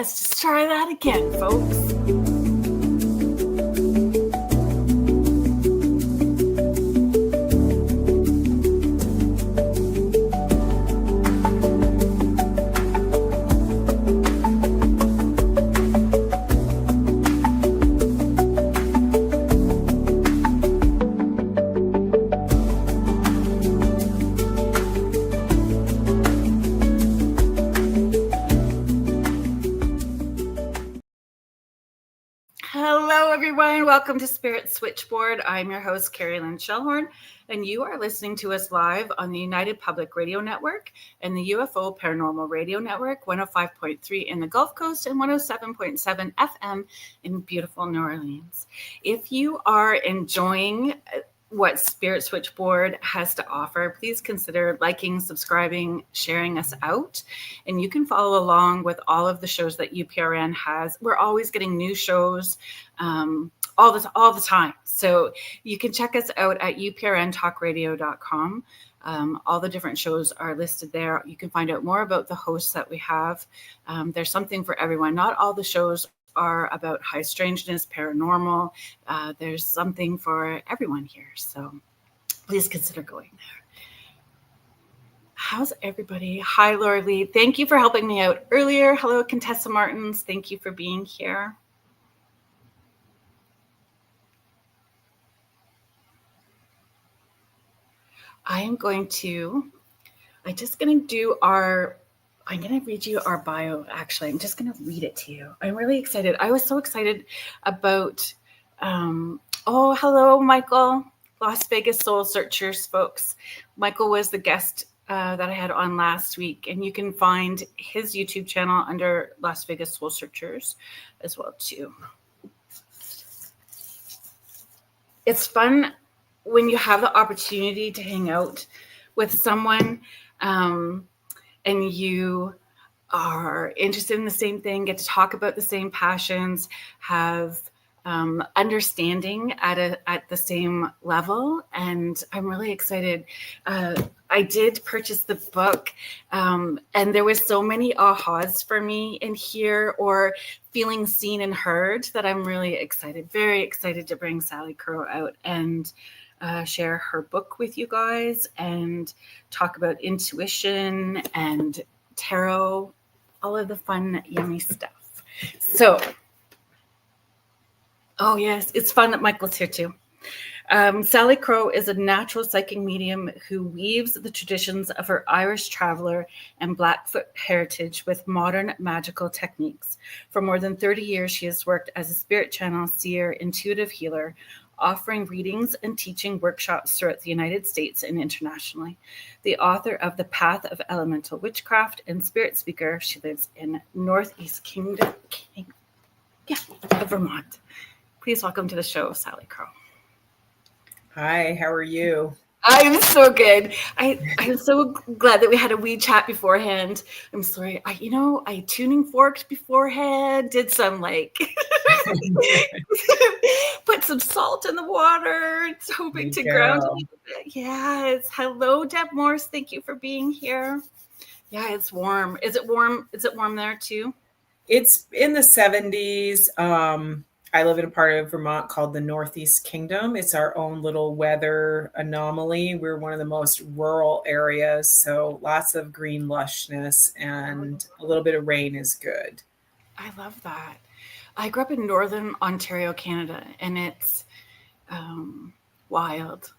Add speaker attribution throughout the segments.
Speaker 1: Let's try that again, folks. Welcome to Spirit Switchboard. I'm your host, Carrie Lynn Shellhorn, and you are listening to us live on the United Public Radio Network and the UFO Paranormal Radio Network, 105.3 in the Gulf Coast and 107.7 FM in beautiful New Orleans. If you are enjoying what Spirit Switchboard has to offer, please consider liking, subscribing, sharing us out. And you can follow along with all of the shows that UPRN has. We're always getting new shows all the time. So you can check us out at uprntalkradio.com. All the different shows are listed there. You can find out more about the hosts that we have. There's something for everyone. Not all the shows are about high strangeness, paranormal. There's something for everyone here. So please consider going there. How's everybody? Hi, Laura Lee. Thank you for helping me out earlier. Hello, Contessa Martins. Thank you for being here. I'm just going to read you our bio. Actually, I'm just going to read it to you. I'm really excited. I was so excited about, hello, Michael, Las Vegas Soul Searchers, folks. Michael was the guest that I had on last week, and you can find his YouTube channel under Las Vegas Soul Searchers as well, too. It's fun when you have the opportunity to hang out with someone and you are interested in the same thing, get to talk about the same passions, have understanding at the same level. And I'm really excited. I did purchase the book, and there was so many ahas for me in here, or feeling seen and heard, that I'm really excited, very excited to bring Salicrow out and share her book with you guys and talk about intuition and tarot, all of the fun, yummy stuff. So, oh yes, it's fun that Michael's here too. Salicrow is a natural psychic medium who weaves the traditions of her Irish Traveler and Blackfoot heritage with modern magical techniques. For more than 30 years, she has worked as a spirit channel, seer, intuitive healer, offering readings and teaching workshops throughout the United States and internationally. The author of The Path of Elemental Witchcraft and spirit speaker, she lives in Northeast Kingdom of Vermont. Please welcome to the show, Salicrow.
Speaker 2: Hi, how are you?
Speaker 1: I'm so good. I'm so glad that we had a wee chat beforehand. I'm sorry. I tuning forked beforehand, did some put some salt in the water, hoping to ground a little bit. Yes. Hello, Deb Morse. Thank you for being here. Yeah, it's warm. Is it warm? Is it warm there too?
Speaker 2: It's in the 70s. I live in a part of Vermont called the Northeast Kingdom. It's our own little weather anomaly. We're one of the most rural areas, so lots of green lushness and a little bit of rain is good.
Speaker 1: I love that. I grew up in Northern Ontario, Canada, and it's wild.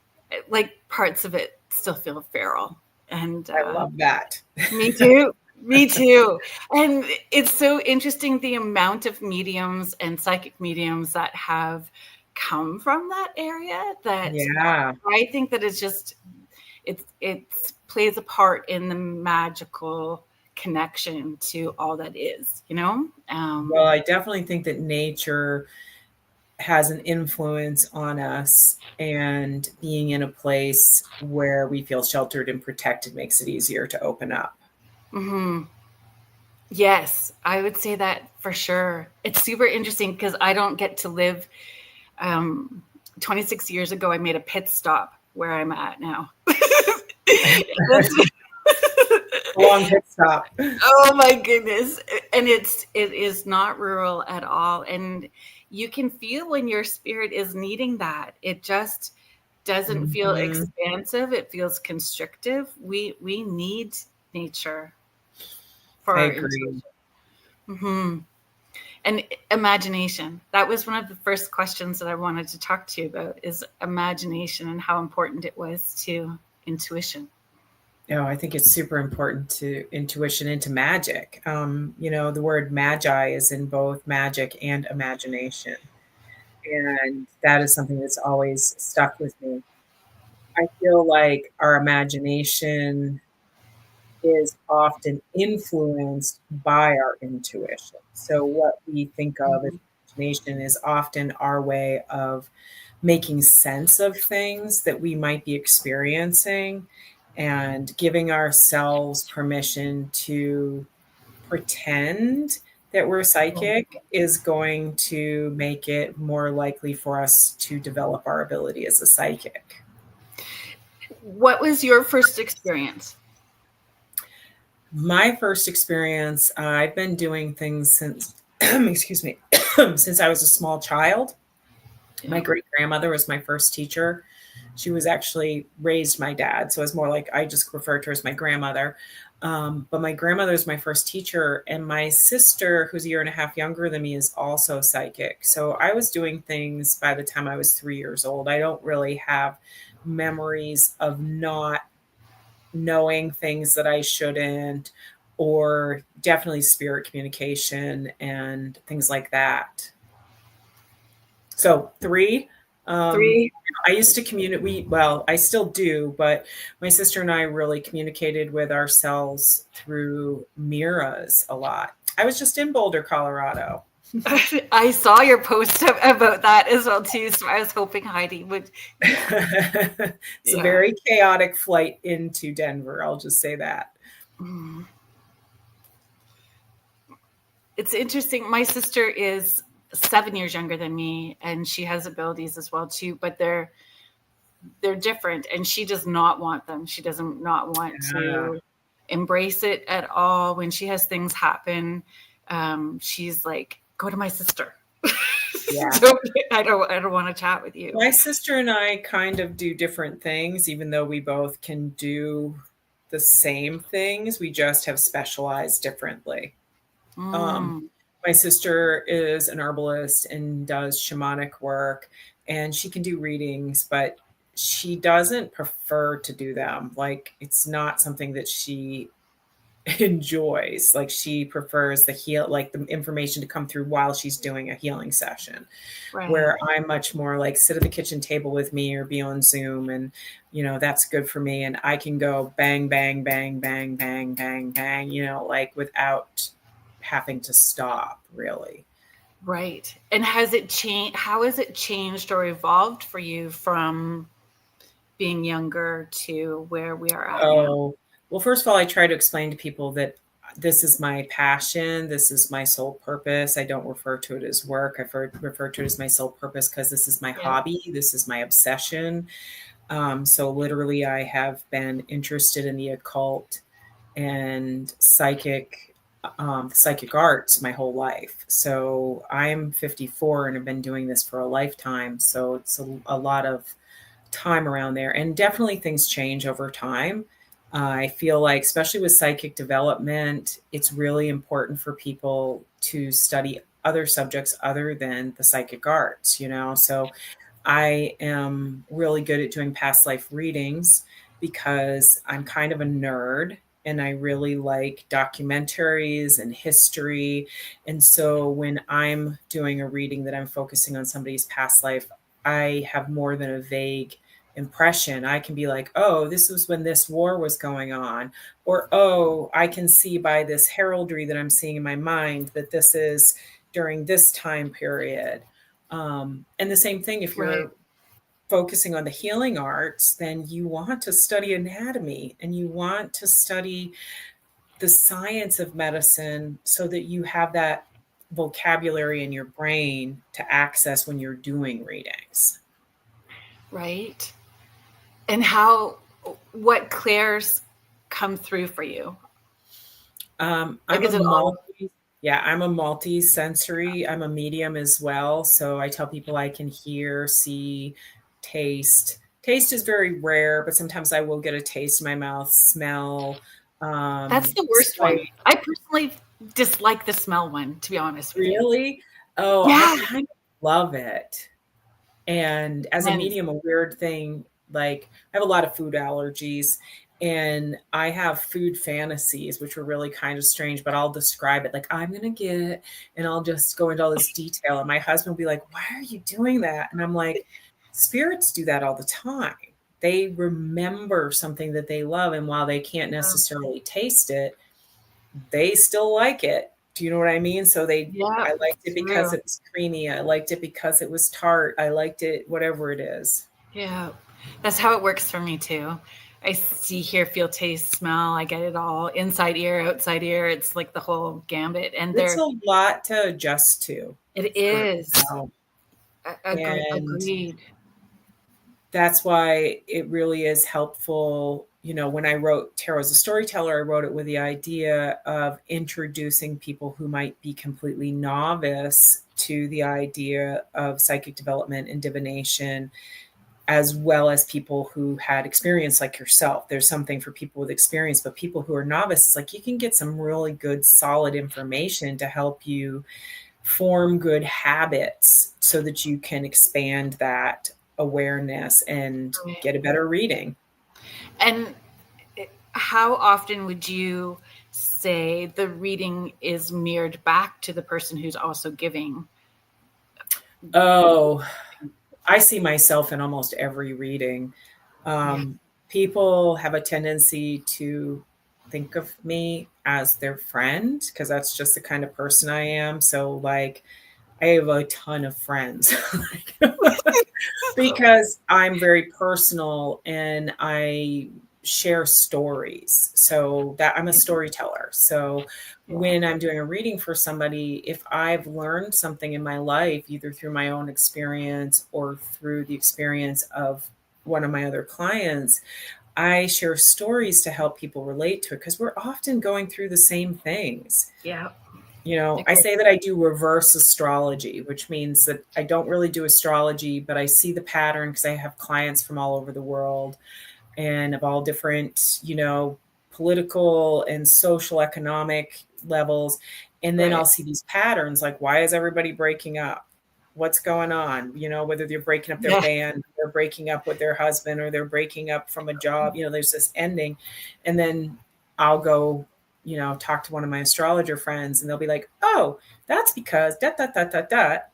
Speaker 1: Parts of it still feel feral. And
Speaker 2: I love that.
Speaker 1: Me too. Me too. And it's so interesting the amount of mediums and psychic mediums that have come from that area, that I think that it plays a part in the magical connection to all that is, Well,
Speaker 2: I definitely think that nature has an influence on us, and being in a place where we feel sheltered and protected makes it easier to open up.
Speaker 1: Mm-hmm. Yes, I would say that for sure. It's super interesting because I don't get to live. 26 years ago, I made a pit stop where I'm at now.
Speaker 2: Long pit stop.
Speaker 1: Oh my goodness. And it is not rural at all. And you can feel when your spirit is needing that. It just doesn't feel expansive. It feels constrictive. We need nature for
Speaker 2: I
Speaker 1: our
Speaker 2: agree.
Speaker 1: intuition. And imagination. That was one of the first questions that I wanted to talk to you about, is imagination and how important it was to intuition.
Speaker 2: I think it's super important to intuition and to magic. The word magi is in both magic and imagination. And that is something that's always stuck with me. I feel like our imagination is often influenced by our intuition. So, what we think of as
Speaker 1: Mhm.
Speaker 2: imagination is often our way of making sense of things that we might be experiencing and giving ourselves permission to pretend that we're psychic is going to make it more likely for us to develop our ability as a psychic.
Speaker 1: What was your first experience?
Speaker 2: My first experience, I've been doing things since, excuse me, since I was a small child. My
Speaker 1: Yeah.
Speaker 2: great grandmother was my first teacher. She was actually raised my dad. So it's more like I just refer to her as my grandmother. But my grandmother is my first teacher. And my sister, who's a year and a half younger than me, is also psychic. So I was doing things by the time I was 3 years old. I don't really have memories of not knowing things that I shouldn't, or definitely spirit communication and things like that. So 3,
Speaker 1: Three.
Speaker 2: I used to communicate. Well, I still do, but my sister and I really communicated with ourselves through mirrors a lot. I was just in Boulder, Colorado.
Speaker 1: I saw your post about that as well too. So I was hoping Heidi would.
Speaker 2: It's a
Speaker 1: Yeah.
Speaker 2: very chaotic flight into Denver. I'll just say that.
Speaker 1: It's interesting. My sister is 7 years younger than me, and she has abilities as well too, but they're different, and she does not want them. She doesn't not want
Speaker 2: Yeah.
Speaker 1: to embrace it at all. When she has things happen, she's like, "Go to my sister."
Speaker 2: Yeah.
Speaker 1: I don't want to chat with you.
Speaker 2: My sister and I kind of do different things, even though we both can do the same things. We just have specialized differently. Um,
Speaker 1: Mm,
Speaker 2: my sister is an herbalist and does shamanic work, and she can do readings, but she doesn't prefer to do them. Like, it's not something that she enjoys. Like, she prefers the information to come through while she's doing a healing session,
Speaker 1: right.
Speaker 2: where I'm much more like sit at the kitchen table with me or be on Zoom, and that's good for me, and I can go bang bang bang bang bang bang bang, like without having to stop, really.
Speaker 1: Right. And has it changed? How has it changed or evolved for you from being younger to where we are at now?
Speaker 2: Oh, well, first of all, I try to explain to people that this is my passion. This is my sole purpose. I don't refer to it as work. I refer to it as my sole purpose because this is my
Speaker 1: Yeah.
Speaker 2: hobby. This is my obsession. So literally, I have been interested in the occult and psychic arts my whole life. So I'm 54 and have been doing this for a lifetime. So it's a lot of time around there, and definitely things change over time. I feel like, especially with psychic development, it's really important for people to study other subjects other than the psychic arts. So I am really good at doing past life readings because I'm kind of a nerd and I really like documentaries and history. And so when I'm doing a reading that I'm focusing on somebody's past life, I have more than a vague impression. I can be like, oh, this was when this war was going on. Or, oh, I can see by this heraldry that I'm seeing in my mind that this is during this time period. And the same thing, if
Speaker 1: Right.
Speaker 2: you're focusing on the healing arts, then you want to study anatomy and you want to study the science of medicine so that you have that vocabulary in your brain to access when you're doing readings.
Speaker 1: Right. And what clairs come through for you? Like,
Speaker 2: I'm a
Speaker 1: is it all?
Speaker 2: I'm a multi-sensory. I'm a medium as well. So I tell people I can hear, see, taste. Taste is very rare, but sometimes I will get a taste in my mouth, smell,
Speaker 1: That's the worst one.
Speaker 2: sight.
Speaker 1: I personally dislike the smell one, to be honest with you.
Speaker 2: Really? Oh, I
Speaker 1: Yeah.
Speaker 2: kind of love it. And as a
Speaker 1: And
Speaker 2: medium, a weird thing, like I have a lot of food allergies and I have food fantasies, which are really kind of strange, but I'll describe it like I'm going to get, and I'll just go into all this detail. And my husband will be like, why are you doing that? And I'm like, spirits do that all the time. They remember something that they love. And while they can't necessarily taste it, they still like it. Do you know what I mean? So
Speaker 1: yeah,
Speaker 2: I liked it because
Speaker 1: true.
Speaker 2: it was creamy. I liked it because it was tart. I liked it, whatever it is.
Speaker 1: Yeah. That's how it works for me too. I see, hear, feel, taste, smell. I get it all. Inside ear, outside ear. It's like the whole gambit. And
Speaker 2: It's a lot to adjust to
Speaker 1: it
Speaker 2: for,
Speaker 1: is.
Speaker 2: and
Speaker 1: Agreed.
Speaker 2: that's why it really is helpful. You know, when I wrote Tarot as a Storyteller, I wrote it with the idea of introducing people who might be completely novice to the idea of psychic development and divination, as well as people who had experience like yourself. There's something for people with experience, but people who are novices, like you can get some really good, solid information to help you form good habits so that you can expand that awareness and get a better reading.
Speaker 1: And how often would you say the reading is mirrored back to the person who's also giving?
Speaker 2: Oh, I see myself in almost every reading.
Speaker 1: Yeah.
Speaker 2: People have a tendency to think of me as their friend because that's just the kind of person I am. So, like, I have a ton of friends because I'm very personal and I share stories. So that I'm a storyteller. So when I'm doing a reading for somebody, if I've learned something in my life, either through my own experience or through the experience of one of my other clients, I share stories to help people relate to it because we're often going through the same things.
Speaker 1: Yeah.
Speaker 2: You know, I say that I do reverse astrology, which means that I don't really do astrology, but I see the pattern because I have clients from all over the world and of all different, you know, political and social economic levels. And then I'll see these patterns like, why is everybody breaking up? What's going on? You know, whether they're breaking up their band, they're breaking up with their husband, or they're breaking up from a job, you know, there's this ending. And then I'll go, you know, talk to one of my astrologer friends and they'll be like, oh, that's because that, that, that, that, that,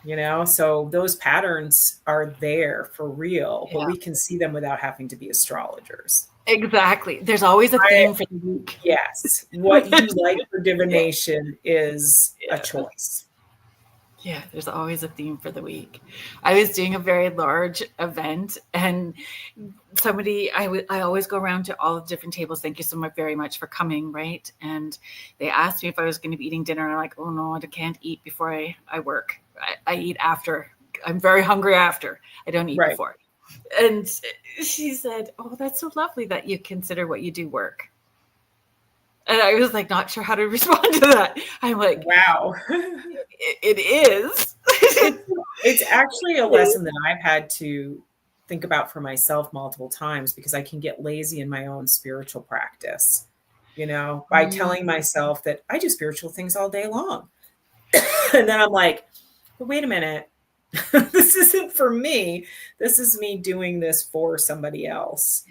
Speaker 2: you know, so those patterns are there for real, but we can see them without having to be astrologers.
Speaker 1: Exactly. There's always a theme for the week.
Speaker 2: Yes. What you like for divination is a choice.
Speaker 1: Yeah, there's always a theme for the week. I was doing a very large event and somebody, I always go around to all the different tables. Thank you so much very much for coming, right? And they asked me if I was going to be eating dinner. And I'm like, oh no, I can't eat before I work. I eat after. I'm very hungry after. I don't eat before. And she said, oh, that's so lovely that you consider what you do work. And I was like, not sure how to respond to that. I'm like,
Speaker 2: wow.
Speaker 1: It is.
Speaker 2: It's actually a lesson that I've had to think about for myself multiple times because I can get lazy in my own spiritual practice, you know, by telling myself that I do spiritual things all day long. And then I'm like, but wait a minute, this isn't for me. This is me doing this for somebody else.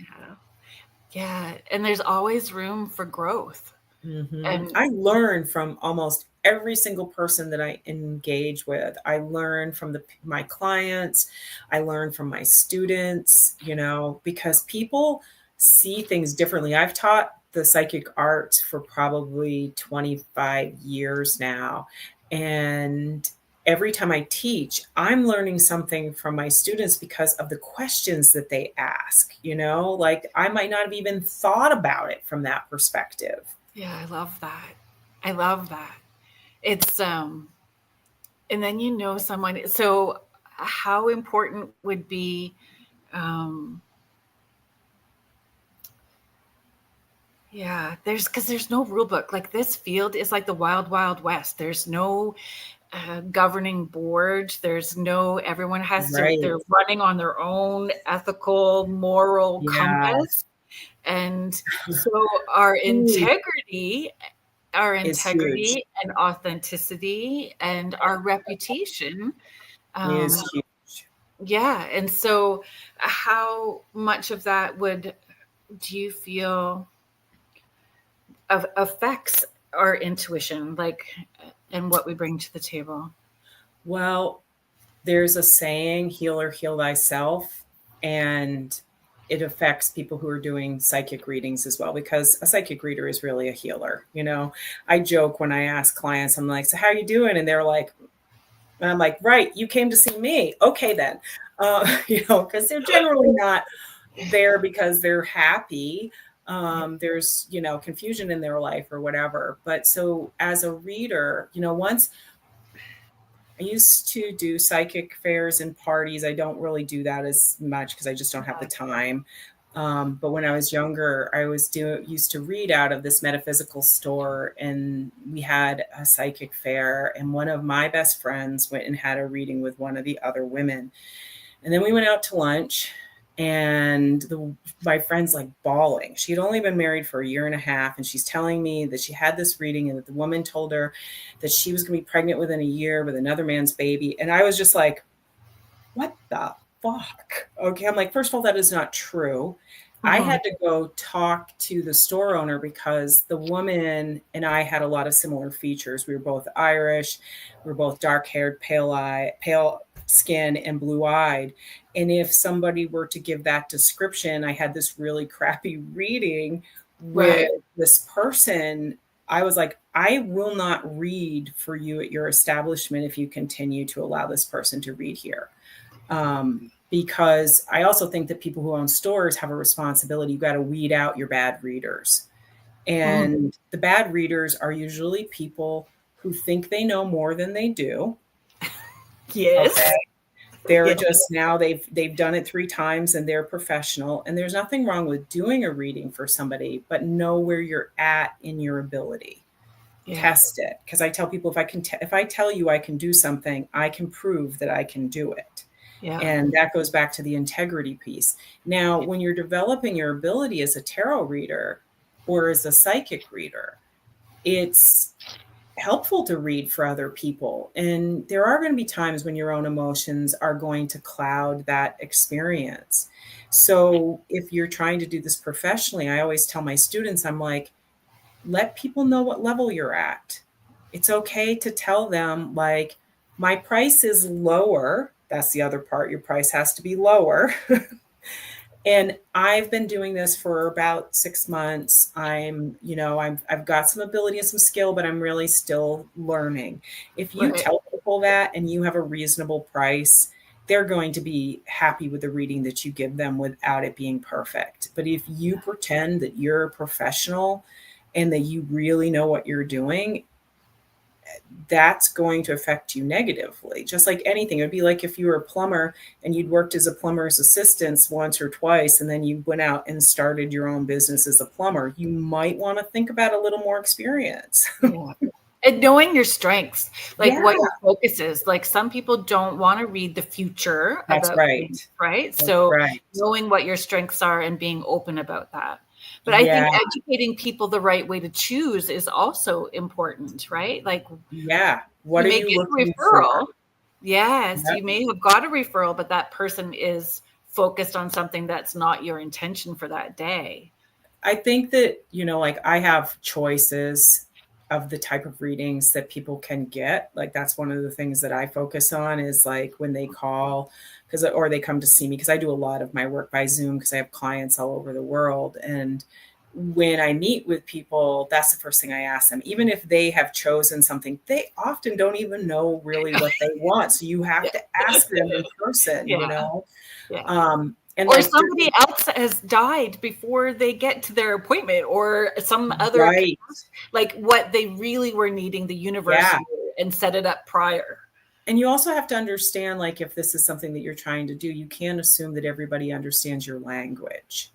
Speaker 1: Yeah. And there's always room for growth.
Speaker 2: Mm-hmm. And I learn from almost every single person that I engage with. I learn from my clients. I learn from my students, you know, because people see things differently. I've taught the psychic arts for probably 25 years now. And every time I teach, I'm learning something from my students because of the questions that they ask, you know, like I might not have even thought about it from that perspective.
Speaker 1: Yeah, I love that. I love that. It's and then you know someone. So how important would be Yeah, there's no rule book. Like this field is like the wild, wild west. There's no governing board. There's no, everyone they're
Speaker 2: Right.
Speaker 1: running on their own ethical, moral
Speaker 2: Yeah.
Speaker 1: compass. And so our
Speaker 2: Ooh,
Speaker 1: integrity, our
Speaker 2: is huge.
Speaker 1: integrity and authenticity and our reputation.
Speaker 2: Is
Speaker 1: Um,
Speaker 2: huge.
Speaker 1: yeah. And so how much of that do you feel affects our intuition, like, and what we bring to the table?
Speaker 2: Well, there's a saying, heal or heal thyself. And it affects people who are doing psychic readings as well, because a psychic reader is really a healer. I joke when I ask clients, I'm like, so how are you doing? And they're like, and I'm like, right, you came to see me. Okay, then, because they're generally not there because they're happy. There's, confusion in their life or whatever. But so as a reader, once I used to do psychic fairs and parties. I don't really do that as much because I just don't have the time. But when I was younger, I used to read out of this metaphysical store, and we had a psychic fair. And one of my best friends went and had a reading with one of the other women. And then we went out to lunch, and my friend's like bawling. She had only been married for a year and a half, and she's telling me that she had this reading and that the woman told her that she was going to be pregnant within a year with another man's baby. And I was just like, what the fuck? Okay. I'm like, first of all, that is not true. I
Speaker 1: Mhm.
Speaker 2: had to go talk to the store owner because the woman and I had a lot of similar features. We were both Irish. We were both dark haired, pale skin, and blue eyed. And if somebody were to give that description, I had this really crappy reading with
Speaker 1: Right.
Speaker 2: this person. I was like, I will not read for you at your establishment if you continue to allow this person to read here. Because I also think that people who own stores have a responsibility. You got to weed out your bad readers.
Speaker 1: Mhm.
Speaker 2: And the bad readers are usually people who think they know more than they do. Okay.
Speaker 1: Yes.
Speaker 2: They're
Speaker 1: Yeah.
Speaker 2: just now they've done it 3 times and they're professional. And there's nothing wrong with doing a reading for somebody, but know where you're at in your ability.
Speaker 1: Yeah.
Speaker 2: Test it. Because I tell people, if I tell you I can do something, I can prove that I can do it.
Speaker 1: Yeah.
Speaker 2: And that goes back to the integrity piece. Now, when you're developing your ability as a tarot reader or as a psychic reader, it's helpful to read for other people. And there are going to be times when your own emotions are going to cloud that experience. So if you're trying to do this professionally, I always tell my students, I'm like, let people know what level you're at. It's okay to tell them, like, my price is lower. That's the other part. Your price has to be lower. And I've been doing this for about 6 months. I've got some ability and some skill, but I'm really still learning. If you
Speaker 1: Right.
Speaker 2: tell people that and you have a reasonable price, they're going to be happy with the reading that you give them without it being perfect. But if you pretend that you're a professional and that you really know what you're doing, that's going to affect you negatively. Just like anything, it would be like if you were a plumber and you'd worked as a plumber's assistant once or twice, and then you went out and started your own business as a plumber. You might want to think about a little more experience.
Speaker 1: Yeah. And knowing your strengths, like
Speaker 2: Yeah,
Speaker 1: what your focus is. Like some people don't want to read the future
Speaker 2: that's
Speaker 1: about things,
Speaker 2: right.
Speaker 1: right?
Speaker 2: That's
Speaker 1: So
Speaker 2: right.
Speaker 1: knowing what your strengths are and being open about that. But I think
Speaker 2: Yeah,
Speaker 1: educating people the right way to choose is also important, right? Like
Speaker 2: yeah. What
Speaker 1: you
Speaker 2: are
Speaker 1: may
Speaker 2: you
Speaker 1: get a
Speaker 2: looking for?
Speaker 1: referral. Yes,
Speaker 2: Yep.
Speaker 1: you may have got a referral, but that person is focused on something that's not your intention for that day.
Speaker 2: I think that, like I have choices of the type of readings that people can get. Like that's one of the things that I focus on is like when they call or they come to see me because I do a lot of my work by Zoom because I have clients all over the world. And when I meet with people, that's the first thing I ask them. Even if they have chosen something, they often don't even know really what they want. So you have
Speaker 1: Yeah.
Speaker 2: to ask them in person,
Speaker 1: Yeah. Yeah.
Speaker 2: and
Speaker 1: Or
Speaker 2: like,
Speaker 1: somebody else has died before they get to their appointment, or some other,
Speaker 2: right.
Speaker 1: like what they really were needing, the universe
Speaker 2: Yeah.
Speaker 1: knew and set it up prior.
Speaker 2: And you also have to understand, like, if this is something that you're trying to do, you can't assume that everybody understands your language.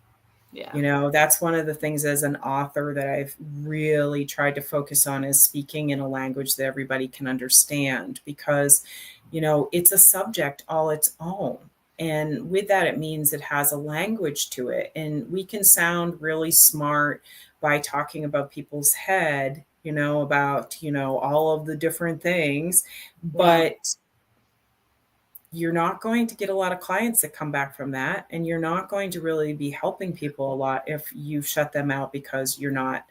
Speaker 1: Yeah.
Speaker 2: You know, that's one of the things as an author that I've really tried to focus on is speaking in a language that everybody can understand because, you know, it's a subject all its own. And with that, it means it has a language to it. And we can sound really smart by talking about people's head, you know, about, you know, all of the different things.
Speaker 1: Yeah.
Speaker 2: But you're not going to get a lot of clients that come back from that. And you're not going to really be helping people a lot if you shut them out because you're not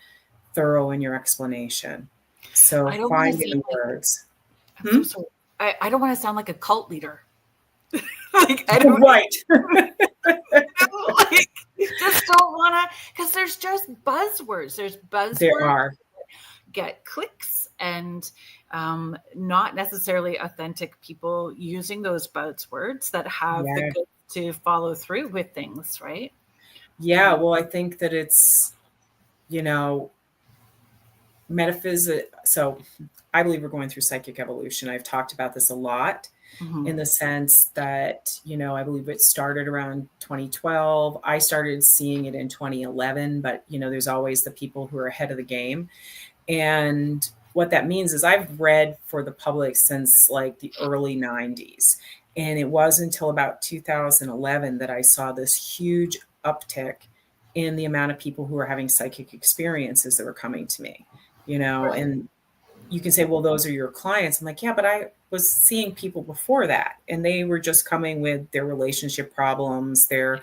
Speaker 2: thorough in your explanation. So
Speaker 1: I don't want to
Speaker 2: find
Speaker 1: sound
Speaker 2: new
Speaker 1: like,
Speaker 2: words.
Speaker 1: I'm so
Speaker 2: Hmm?
Speaker 1: sorry. I don't want to sound like a cult leader. Like, I don't,
Speaker 2: Right.
Speaker 1: like, just don't want to, because there's just buzzwords. There's
Speaker 2: There
Speaker 1: buzzwords
Speaker 2: are.
Speaker 1: get clicks and not necessarily authentic people using those buzzwords that have the
Speaker 2: Yeah.
Speaker 1: good to follow through with things, right?
Speaker 2: Yeah. Well, I think that it's, you know, metaphysics. So I believe we're going through psychic evolution. I've talked about this a lot in
Speaker 1: Mhm.
Speaker 2: the sense that, you know, I believe it started around 2012. I started seeing it in 2011, but, you know, there's always the people who are ahead of the game. And what that means is I've read for the public since like the early 90s. And it wasn't until about 2011 that I saw this huge uptick in the amount of people who were having psychic experiences that were coming to me, you know,
Speaker 1: Right.
Speaker 2: and you can say, well, those are your clients. I'm like, yeah, but I was seeing people before that, and they were just coming with their relationship problems, their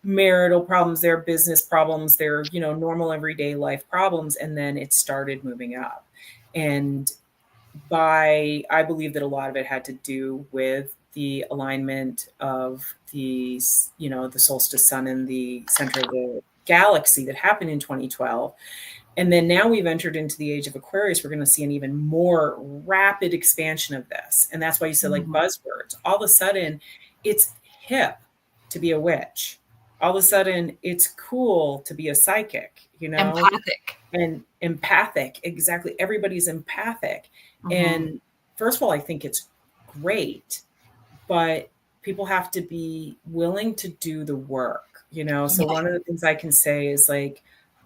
Speaker 2: marital problems, their business problems, their, you know, normal everyday life problems. And then it started moving up. And I believe that a lot of it had to do with the alignment of the, you know, the solstice sun in the center of the galaxy that happened in 2012. And then now we've entered into the age of Aquarius. We're going to see an even more rapid expansion of this. And that's why you said like
Speaker 1: Mhm.
Speaker 2: buzzwords. All of a sudden, it's hip to be a witch. All of a sudden, it's cool to be a psychic, you know,
Speaker 1: Empathic.
Speaker 2: and empathic. Exactly. Everybody's empathic.
Speaker 1: Mhm.
Speaker 2: And first of all, I think it's great, but people have to be willing to do the work, you know? So
Speaker 1: Yeah.
Speaker 2: one of the things I can say is like,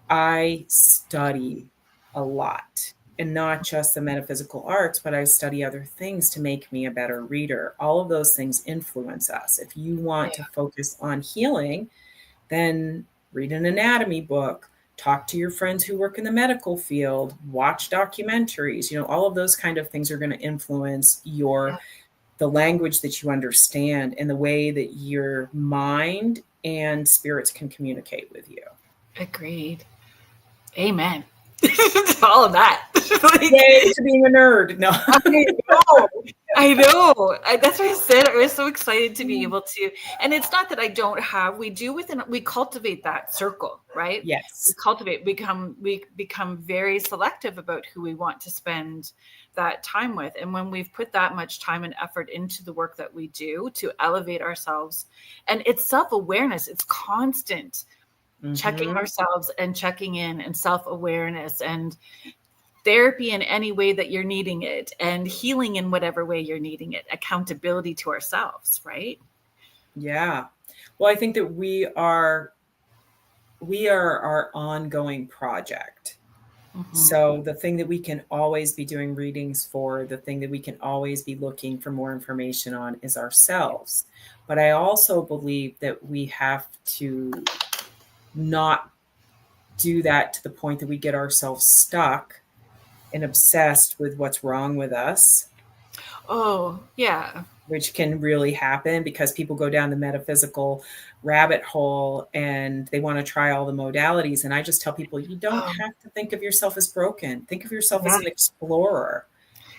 Speaker 2: I study a lot and not just the metaphysical arts, but I study other things to make me a better reader. All of those things influence us. If you want to
Speaker 1: Yeah.
Speaker 2: focus on healing, then read an anatomy book, talk to your friends who work in the medical field, watch documentaries, you know, all of those kind of things are going to influence
Speaker 1: Yeah.
Speaker 2: your the language that you understand and the way that your mind and spirits can communicate with you.
Speaker 1: Agreed. Amen. All of that. Like,
Speaker 2: Yay to being a nerd. No.
Speaker 1: I know. I know. That's what I said. I was so excited to be able to. And it's not that I don't have. We do within. We cultivate that circle, right? We
Speaker 2: Yes.
Speaker 1: cultivate. We become very selective about who we want to spend that time with. And when we've put that much time and effort into the work that we do to elevate ourselves, and it's self awareness. It's constant checking
Speaker 2: Mm-hmm.
Speaker 1: ourselves and checking in and self awareness and therapy in any way that you're needing it and healing in whatever way you're needing it, accountability to ourselves, right?
Speaker 2: Yeah. Well, I think that we are our ongoing project.
Speaker 1: Mm-hmm.
Speaker 2: So the thing that we can always be doing readings for, the thing that we can always be looking for more information on is ourselves. But I also believe that we have to not do that to the point that we get ourselves stuck and obsessed with what's wrong with us,
Speaker 1: Oh, yeah.
Speaker 2: which can really happen because people go down the metaphysical rabbit hole and they want to try all the modalities. And I just tell people, you don't
Speaker 1: Oh,
Speaker 2: have to think of yourself as broken. Think of yourself as
Speaker 1: yeah.
Speaker 2: an explorer,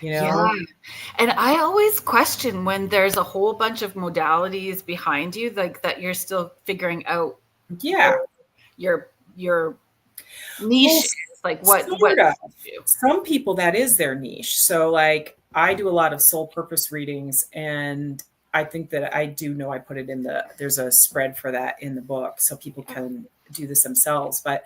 Speaker 2: you
Speaker 1: Yeah.
Speaker 2: know?
Speaker 1: And I always question when there's a whole bunch of modalities behind you, like that you're still figuring out
Speaker 2: Yeah.
Speaker 1: your
Speaker 2: Well,
Speaker 1: niche is like what
Speaker 2: sort of.
Speaker 1: you do.
Speaker 2: Some people that is their niche. So like I do a lot of soul purpose readings and I think that I do know I put it in there's a spread for that in the book so people
Speaker 1: Yeah.
Speaker 2: can do this themselves. But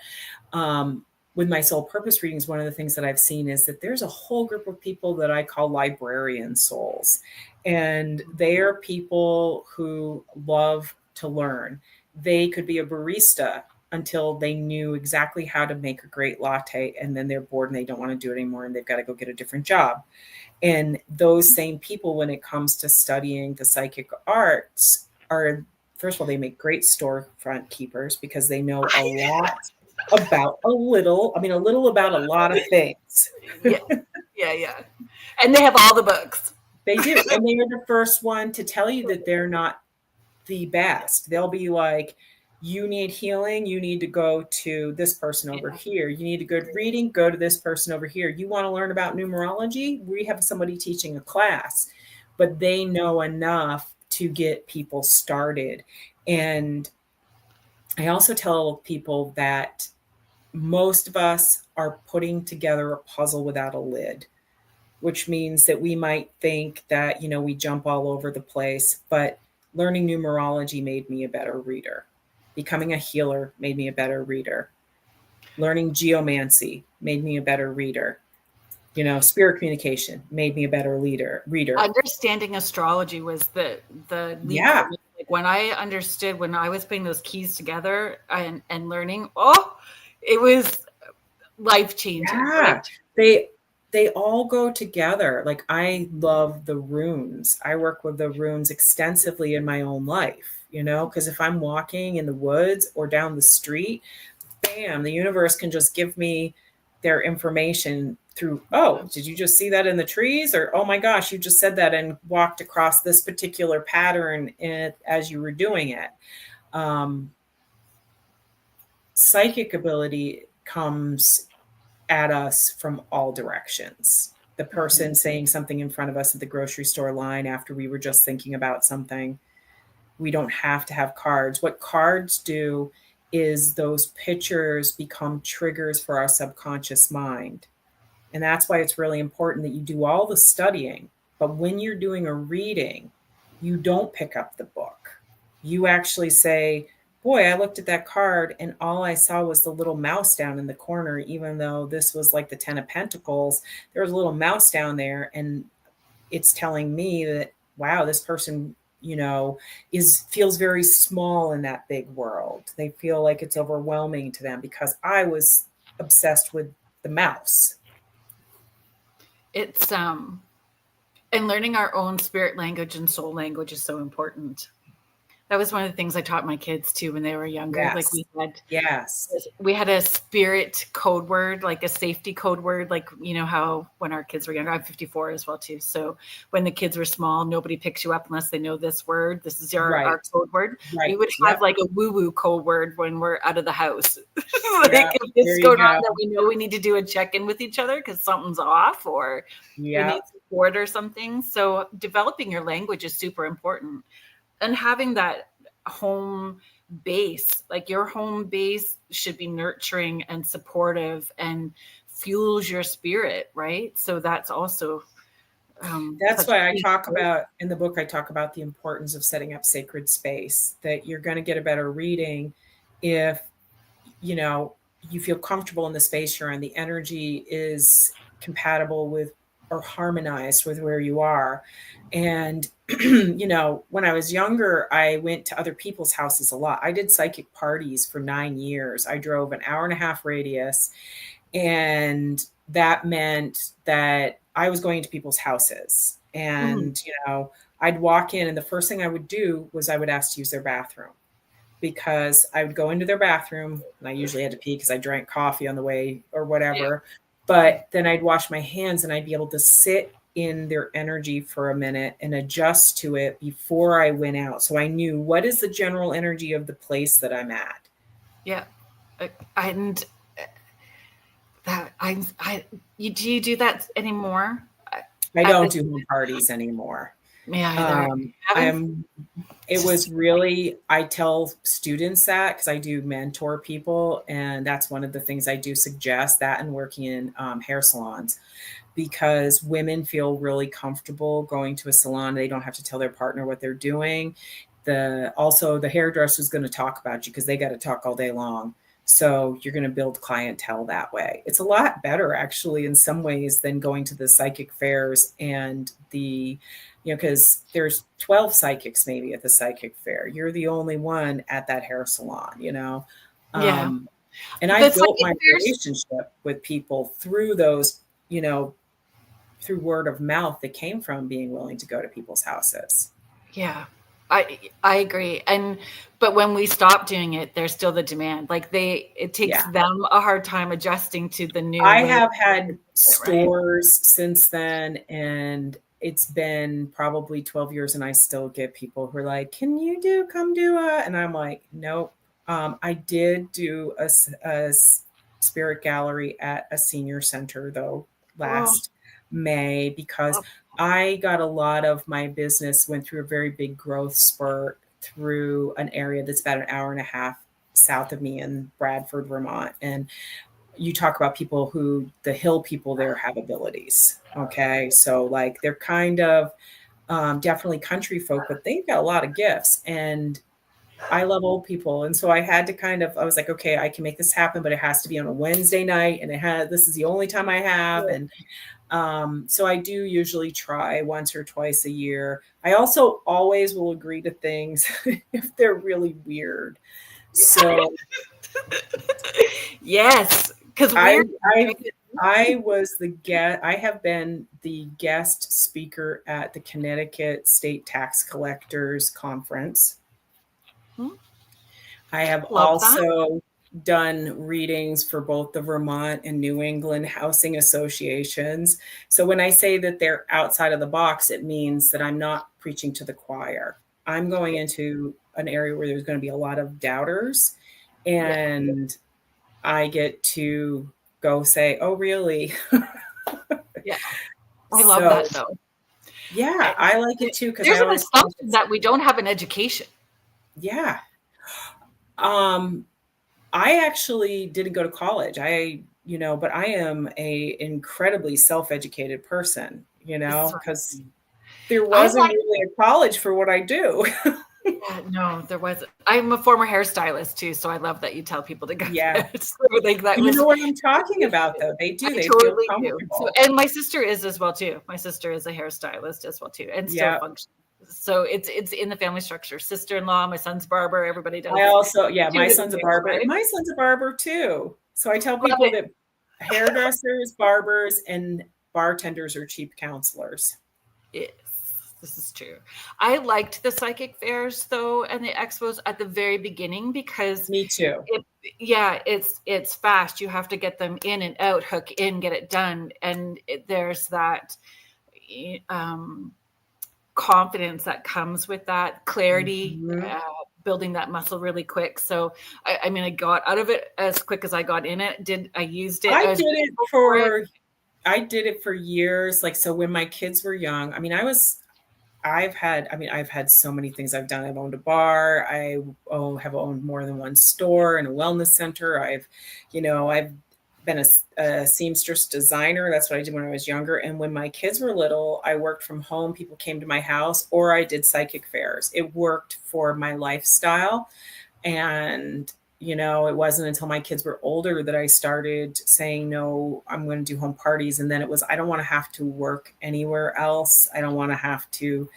Speaker 2: with my soul purpose readings, one of the things that I've seen is that there's a whole group of people that I call librarian souls. And they are people who love to learn. they could be a barista until they knew exactly how to make a great latte, and then they're bored and they don't want to do it anymore and they've got to go get a different job. And those same people, when it comes to studying the psychic arts, are, first of all, they make great storefront keepers because they know a lot about a little about a lot of things.
Speaker 1: Yeah. And they have all the books.
Speaker 2: They do. And they are the first one to tell you that they're not the best. They'll be like, you need healing, you need to go to this person over here. You need a good reading, go to this person over here. You want to learn about numerology? We have somebody teaching a class, but they know enough to get people started. And I also tell people that most of us are putting together a puzzle without a lid, which means that we might think that, we jump all over the place, but learning numerology made me a better reader. Becoming a healer made me a better reader. Learning geomancy made me a better reader. Spirit communication made me a better reader.
Speaker 1: Understanding astrology was the leap.
Speaker 2: Yeah.
Speaker 1: Like when I understood, when I was putting those keys together and learning, it was life-changing.
Speaker 2: Yeah. They all go together. Like, I love the runes. I work with the runes extensively in my own life, because if I'm walking in the woods or down the street, bam, the universe can just give me their information through, oh, did you just see that in the trees? Or, oh my gosh, you just said that and walked across this particular pattern as you were doing it. Psychic ability comes at us from all directions. The person saying something in front of us at the grocery store line after we were just thinking about something. We don't have to have cards. What cards do is those pictures become triggers for our subconscious mind. And that's why it's really important that you do all the studying. But when you're doing a reading, you don't pick up the book. You actually say, boy, I looked at that card and all I saw was the little mouse down in the corner, even though this was like the 10 of Pentacles. There was a little mouse down there, and it's telling me that, wow, this person, feels very small in that big world. They feel like it's overwhelming to them because I was obsessed with the mouse.
Speaker 1: It's and learning our own spirit language and soul language is so important. That was one of the things I taught my kids too when they were younger.
Speaker 2: Yes.
Speaker 1: Like
Speaker 2: Yes.
Speaker 1: we had a spirit code word, like a safety code word, like, how when our kids were younger, I'm 54 as well too. So when the kids were small, nobody picks you up unless they know this word. This is our code word.
Speaker 2: Right.
Speaker 1: We would have like a woo-woo code word when we're out of the house. Like if it's going on that we know we need to do a check-in with each other because something's off or we need support or something. So developing your language is super important. And having that home base, like your home base should be nurturing and supportive and fuels your spirit, right? So that's also
Speaker 2: that's why I talk about in the book, I talk about the importance of setting up sacred space, that you're going to get a better reading if you feel comfortable in the space you're in. The energy is compatible with or harmonized with where you are. And when I was younger, I went to other people's houses a lot. I did psychic parties for 9 years. I drove an 1.5-hour radius, and that meant that I was going to people's houses, and I'd walk in, and the first thing I would do was I would ask to use their bathroom, because I would go into their bathroom, and I usually had to pee because I drank coffee on the way or whatever. But then I'd wash my hands and I'd be able to sit in their energy for a minute and adjust to it before I went out. So I knew, what is the general energy of the place that I'm at? Yeah.
Speaker 1: And that do you do that anymore?
Speaker 2: I don't do home parties anymore.
Speaker 1: Yeah.
Speaker 2: It was really, I tell students that because I do mentor people, and that's one of the things I do suggest, that and working in hair salons, because women feel really comfortable going to a salon. They don't have to tell their partner what they're doing. Also, the hairdresser is going to talk about you because they got to talk all day long. So you're going to build clientele that way. It's a lot better, actually, in some ways than going to the psychic fairs and because there's 12 psychics maybe at the psychic fair. You're the only one at that hair salon.
Speaker 1: Yeah.
Speaker 2: And
Speaker 1: The
Speaker 2: I built
Speaker 1: psychic
Speaker 2: my
Speaker 1: fairs.
Speaker 2: relationship with people through those, through word of mouth that came from being willing to go to people's houses.
Speaker 1: Yeah. I agree. But when we stop doing it, there's still the demand. Like it takes them a hard time adjusting to the new
Speaker 2: I
Speaker 1: way.
Speaker 2: have had stores since then, and it's been probably 12 years, and I still get people who are like, can you come do and I'm like, nope. I did do a spirit gallery at a senior center though last May, because I got a lot of my business went through a very big growth spurt through an area that's about an hour and a half south of me in Bradford, Vermont. And you talk about people who the hill people there have abilities. Okay. So like they're kind of definitely country folk, but they've got a lot of gifts, and I love old people. And so I had to I was like, okay, I can make this happen, but it has to be on a Wednesday night. And this is the only time I have. And so I do usually try once or twice a year. I also always will agree to things if they're really weird. So
Speaker 1: yes, because
Speaker 2: I was the guest. I have been the guest speaker at the Connecticut State Tax Collectors Conference. I have also done readings for both the Vermont and New England housing associations. So when I say that they're outside of the box, it means that I'm not preaching to the choir. I'm going into an area where there's going to be a lot of doubters, and I get to go say, oh, really?
Speaker 1: Yeah. I love that though.
Speaker 2: Yeah, I like it too.
Speaker 1: There's an assumption that we don't have an education.
Speaker 2: Yeah. I actually didn't go to college. But I am a incredibly self-educated person, because there wasn't really a college for what I do.
Speaker 1: Yeah, no, there wasn't. I'm a former hairstylist too, so I love that you tell people to go.
Speaker 2: Yeah.
Speaker 1: So that
Speaker 2: you know what I'm talking about, though. They do. They totally feel comfortable.
Speaker 1: So, and my sister is as well too. My sister is a hairstylist as well too, and still functions. So it's in the family structure. Sister-in-law, my son's barber. Everybody does.
Speaker 2: I also, my son's a barber. Right? My son's a barber too. So I tell people that hairdressers, barbers, and bartenders are cheap counselors.
Speaker 1: Yes, this is true. I liked the psychic fairs though, and the expos at the very beginning because
Speaker 2: me too.
Speaker 1: It's fast. You have to get them in and out, hook in, get it done, and there's that. Confidence that comes with that clarity, building that muscle really quick. So I got out of it as quick as I got in it. I used it.
Speaker 2: I did it for years. Like, so when my kids were young, I've had so many things I've done. I've owned a bar. I have owned more than one store and a wellness center. I've been a seamstress designer. That's what I did when I was younger. And when my kids were little, I worked from home. People came to my house, or I did psychic fairs. It worked for my lifestyle. And, it wasn't until my kids were older that I started saying, no, I'm going to do home parties. And then it was, I don't want to have to work anywhere else. I don't want to have to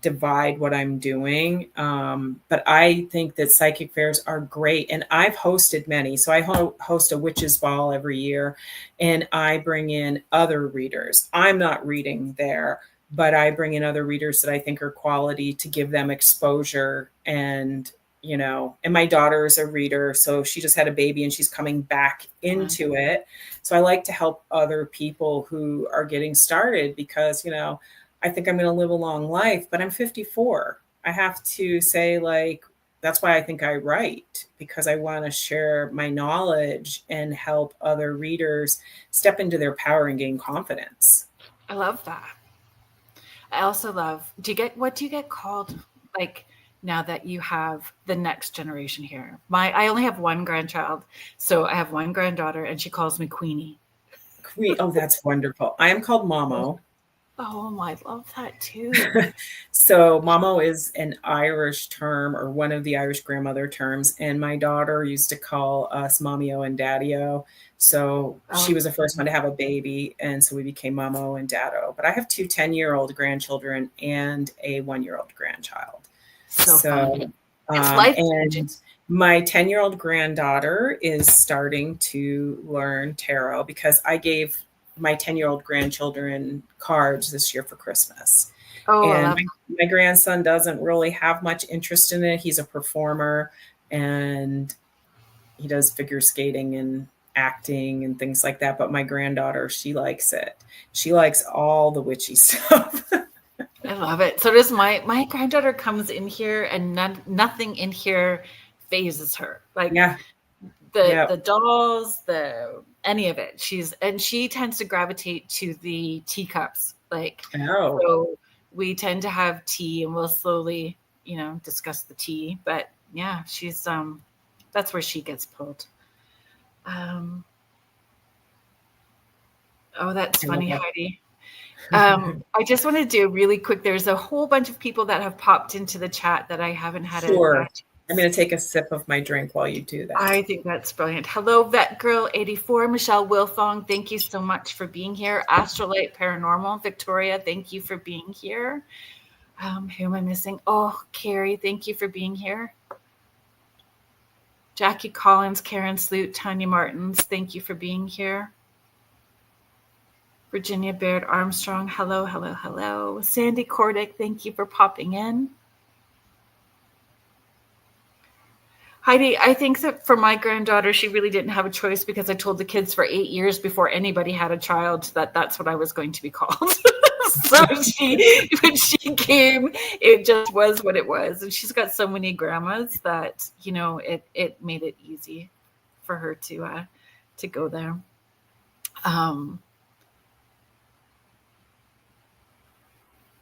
Speaker 2: divide what I'm doing. But I think that psychic fairs are great. And I've hosted many. So I host a witches ball every year, and I bring in other readers. I'm not reading there, but I bring in other readers that I think are quality to give them exposure. And, and my daughter is a reader. So she just had a baby and she's coming back into it. So I like to help other people who are getting started because, I think I'm going to live a long life, but I'm 54. I have to say, that's why I think I write, because I want to share my knowledge and help other readers step into their power and gain confidence.
Speaker 1: I love that. I also love, what do you get called? Now that you have the next generation here, I only have one grandchild. So I have one granddaughter and she calls me Queenie.
Speaker 2: Oh, that's wonderful. I am called Momo.
Speaker 1: Oh, I love that too.
Speaker 2: So mamo is an Irish term, or one of the Irish grandmother terms, and my daughter used to call us mommy-o and daddy-o. So
Speaker 1: Oh,
Speaker 2: she was the first one to have a baby, and so we became mamo and daddo. But I have two 10-year-old grandchildren and a 1-year-old grandchild.
Speaker 1: so fun.
Speaker 2: So,
Speaker 1: It's life changing.
Speaker 2: and my 10-year-old granddaughter is starting to learn tarot because I gave my 10-year-old grandchildren cards this year for Christmas.
Speaker 1: Oh, I
Speaker 2: And
Speaker 1: love
Speaker 2: my grandson doesn't really have much interest in it. He's a performer and he does figure skating and acting and things like that. But my granddaughter, she likes it. She likes all the witchy stuff.
Speaker 1: I love it. So does my granddaughter comes in here and nothing in here phases her. Like
Speaker 2: Yeah.
Speaker 1: the dolls, any of it. She tends to gravitate to the teacups. Like
Speaker 2: Oh.
Speaker 1: so we tend to have tea and we'll slowly, discuss the tea. But yeah, she's that's where she gets pulled. Oh, that's
Speaker 2: I love
Speaker 1: funny,
Speaker 2: that.
Speaker 1: Heidi. I just want to do really quick. There's a whole bunch of people that have popped into the chat that I haven't had
Speaker 2: Sure. I'm going to take a sip of my drink while you do that.
Speaker 1: I think that's brilliant. Hello, Vet Girl 84, Michelle Wilfong. Thank you so much for being here. Astrolite Paranormal, Victoria, thank you for being here. Who am I missing? Oh, Carrie, thank you for being here. Jackie Collins, Karen Sloot, Tanya Martins, thank you for being here. Virginia Baird Armstrong, hello, hello, hello. Sandy Cordick, thank you for popping in. Heidi, I think that for my granddaughter, she really didn't have a choice because I told the kids for 8 years before anybody had a child that that's what I was going to be called. So when she came, it just was what it was. And she's got so many grandmas that, it made it easy for her to go there.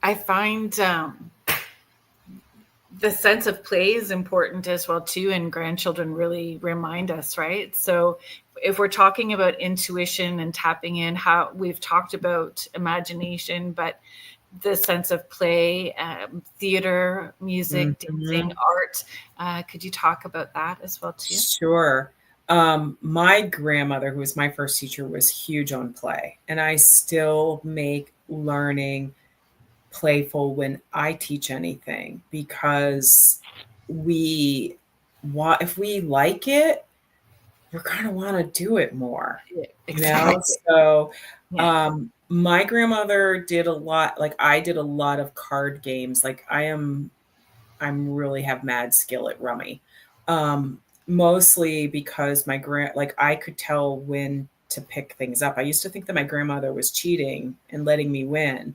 Speaker 1: I find the sense of play is important as well too, and grandchildren really remind us, right? So if we're talking about intuition and tapping in, how we've talked about imagination, but the sense of play, theater, music, dancing, art, could you talk about that as well too?
Speaker 2: Sure. My grandmother, who was my first teacher, was huge on play, and I still make learning playful when I teach anything because if we like it, we're going to want to do it more.
Speaker 1: Yeah, exactly.
Speaker 2: So my grandmother did a lot, like I did a lot of card games. Like I'm really have mad skill at rummy. Mostly because I could tell when to pick things up. I used to think that my grandmother was cheating and letting me win,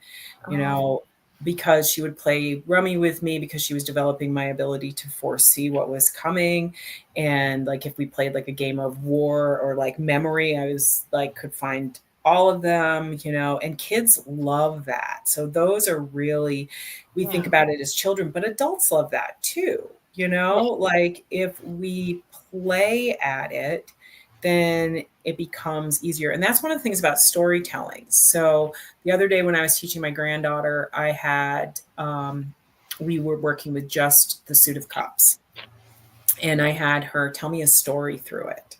Speaker 2: because she would play rummy with me because she was developing my ability to foresee what was coming. And like if we played like a game of war or like memory, I was like could find all of them, and kids love that. So those are really, we think about it as children, but adults love that too. Like if we play at it, then it becomes easier. And that's one of the things about storytelling. So the other day when I was teaching my granddaughter, I had, we were working with just the suit of cups, and I had her tell me a story through it.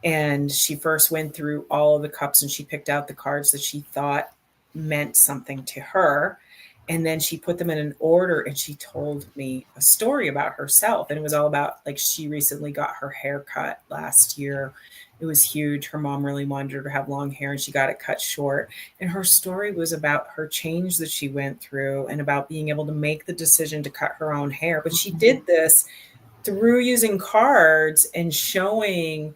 Speaker 2: And she first went through all of the cups and she picked out the cards that she thought meant something to her. And then she put them in an order and she told me a story about herself. And it was all about, like, she recently got her hair cut last year. It was huge. Her mom really wanted her to have long hair and she got it cut short. And her story was about her change that she went through and about being able to make the decision to cut her own hair. But she did this through using cards and showing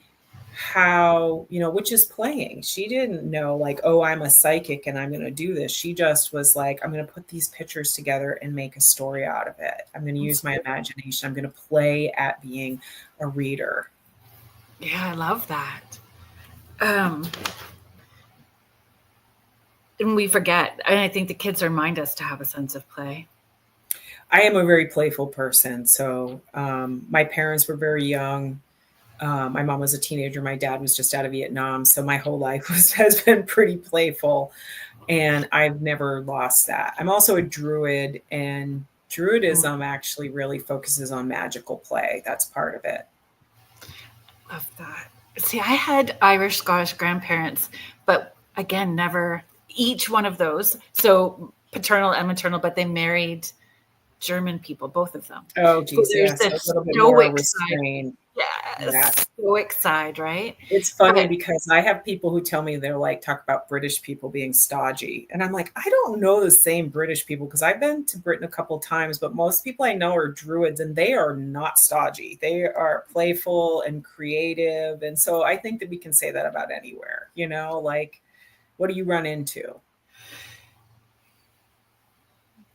Speaker 2: how, which is playing. She didn't know like, oh, I'm a psychic and I'm going to do this. She just was like, I'm going to put these pictures together and make a story out of it. I'm going to use my imagination. I'm going to play at being a reader.
Speaker 1: Yeah, I love that. And we forget. And I think the kids remind us to have a sense of play.
Speaker 2: I am a very playful person. So my parents were very young. My mom was a teenager. My dad was just out of Vietnam. So my whole life has been pretty playful. And I've never lost that. I'm also a druid, and Druidism actually really focuses on magical play. That's part of it.
Speaker 1: Love that. See, I had Irish Scottish grandparents, but again, never each one of those. So paternal and maternal, but they married German people, both of them.
Speaker 2: Oh,
Speaker 1: So
Speaker 2: geez,
Speaker 1: there's
Speaker 2: yes, a
Speaker 1: this
Speaker 2: little bit more
Speaker 1: stoic side.
Speaker 2: restrained. Yeah.
Speaker 1: Yes, stoic side, right?
Speaker 2: It's funny
Speaker 1: But
Speaker 2: because I have people who tell me they're like, talk about British people being stodgy. And I'm like, I don't know the same British people because I've been to Britain a couple of times, but most people I know are Druids and they are not stodgy. They are playful and creative. And so I think that we can say that about anywhere, like, what do you run into?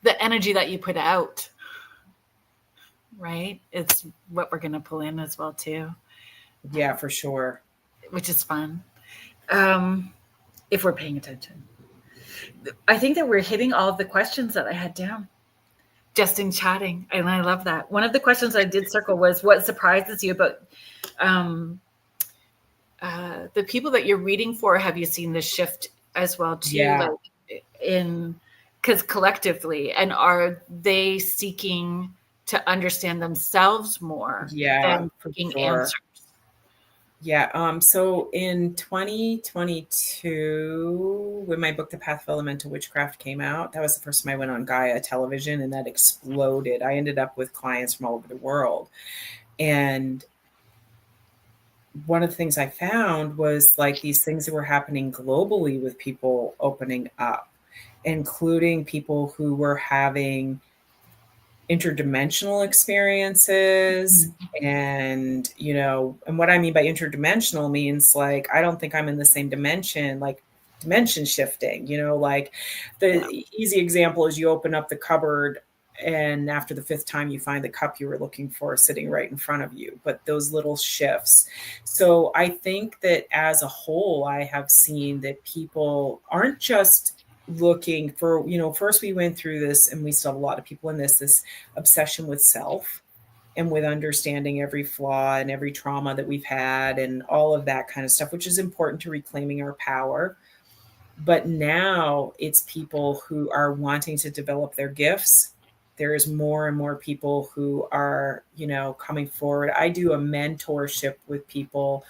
Speaker 1: the energy that you put out, right? It's what we're going to pull in as well, too.
Speaker 2: Yeah, for sure.
Speaker 1: Which is fun. If we're paying attention. I think that we're hitting all of the questions that I had down just in chatting. And I love that. One of the questions I did circle was what surprises you about the people that you're reading for? Have you seen the shift as well too?
Speaker 2: Yeah.
Speaker 1: Like because collectively, and are they seeking to understand themselves more than seeking answers?
Speaker 2: Yeah. So in 2022, when my book, The Path of Elemental Witchcraft, came out, that was the first time I went on Gaia television, and that exploded. I ended up with clients from all over the world. And one of the things I found was like these things that were happening globally with people opening up, including people who were having interdimensional experiences. And and what I mean by interdimensional means like I don't think I'm in the same dimension, like dimension shifting, like the easy example is you open up the cupboard and after the fifth time you find the cup you were looking for sitting right in front of you, but those little shifts. So I think that as a whole I have seen that people aren't just looking for, first we went through this, and we still have a lot of people in this obsession with self and with understanding every flaw and every trauma that we've had and all of that kind of stuff, which is important to reclaiming our power. But now it's people who are wanting to develop their gifts. There is more and more people who are, coming forward. I do a mentorship with people,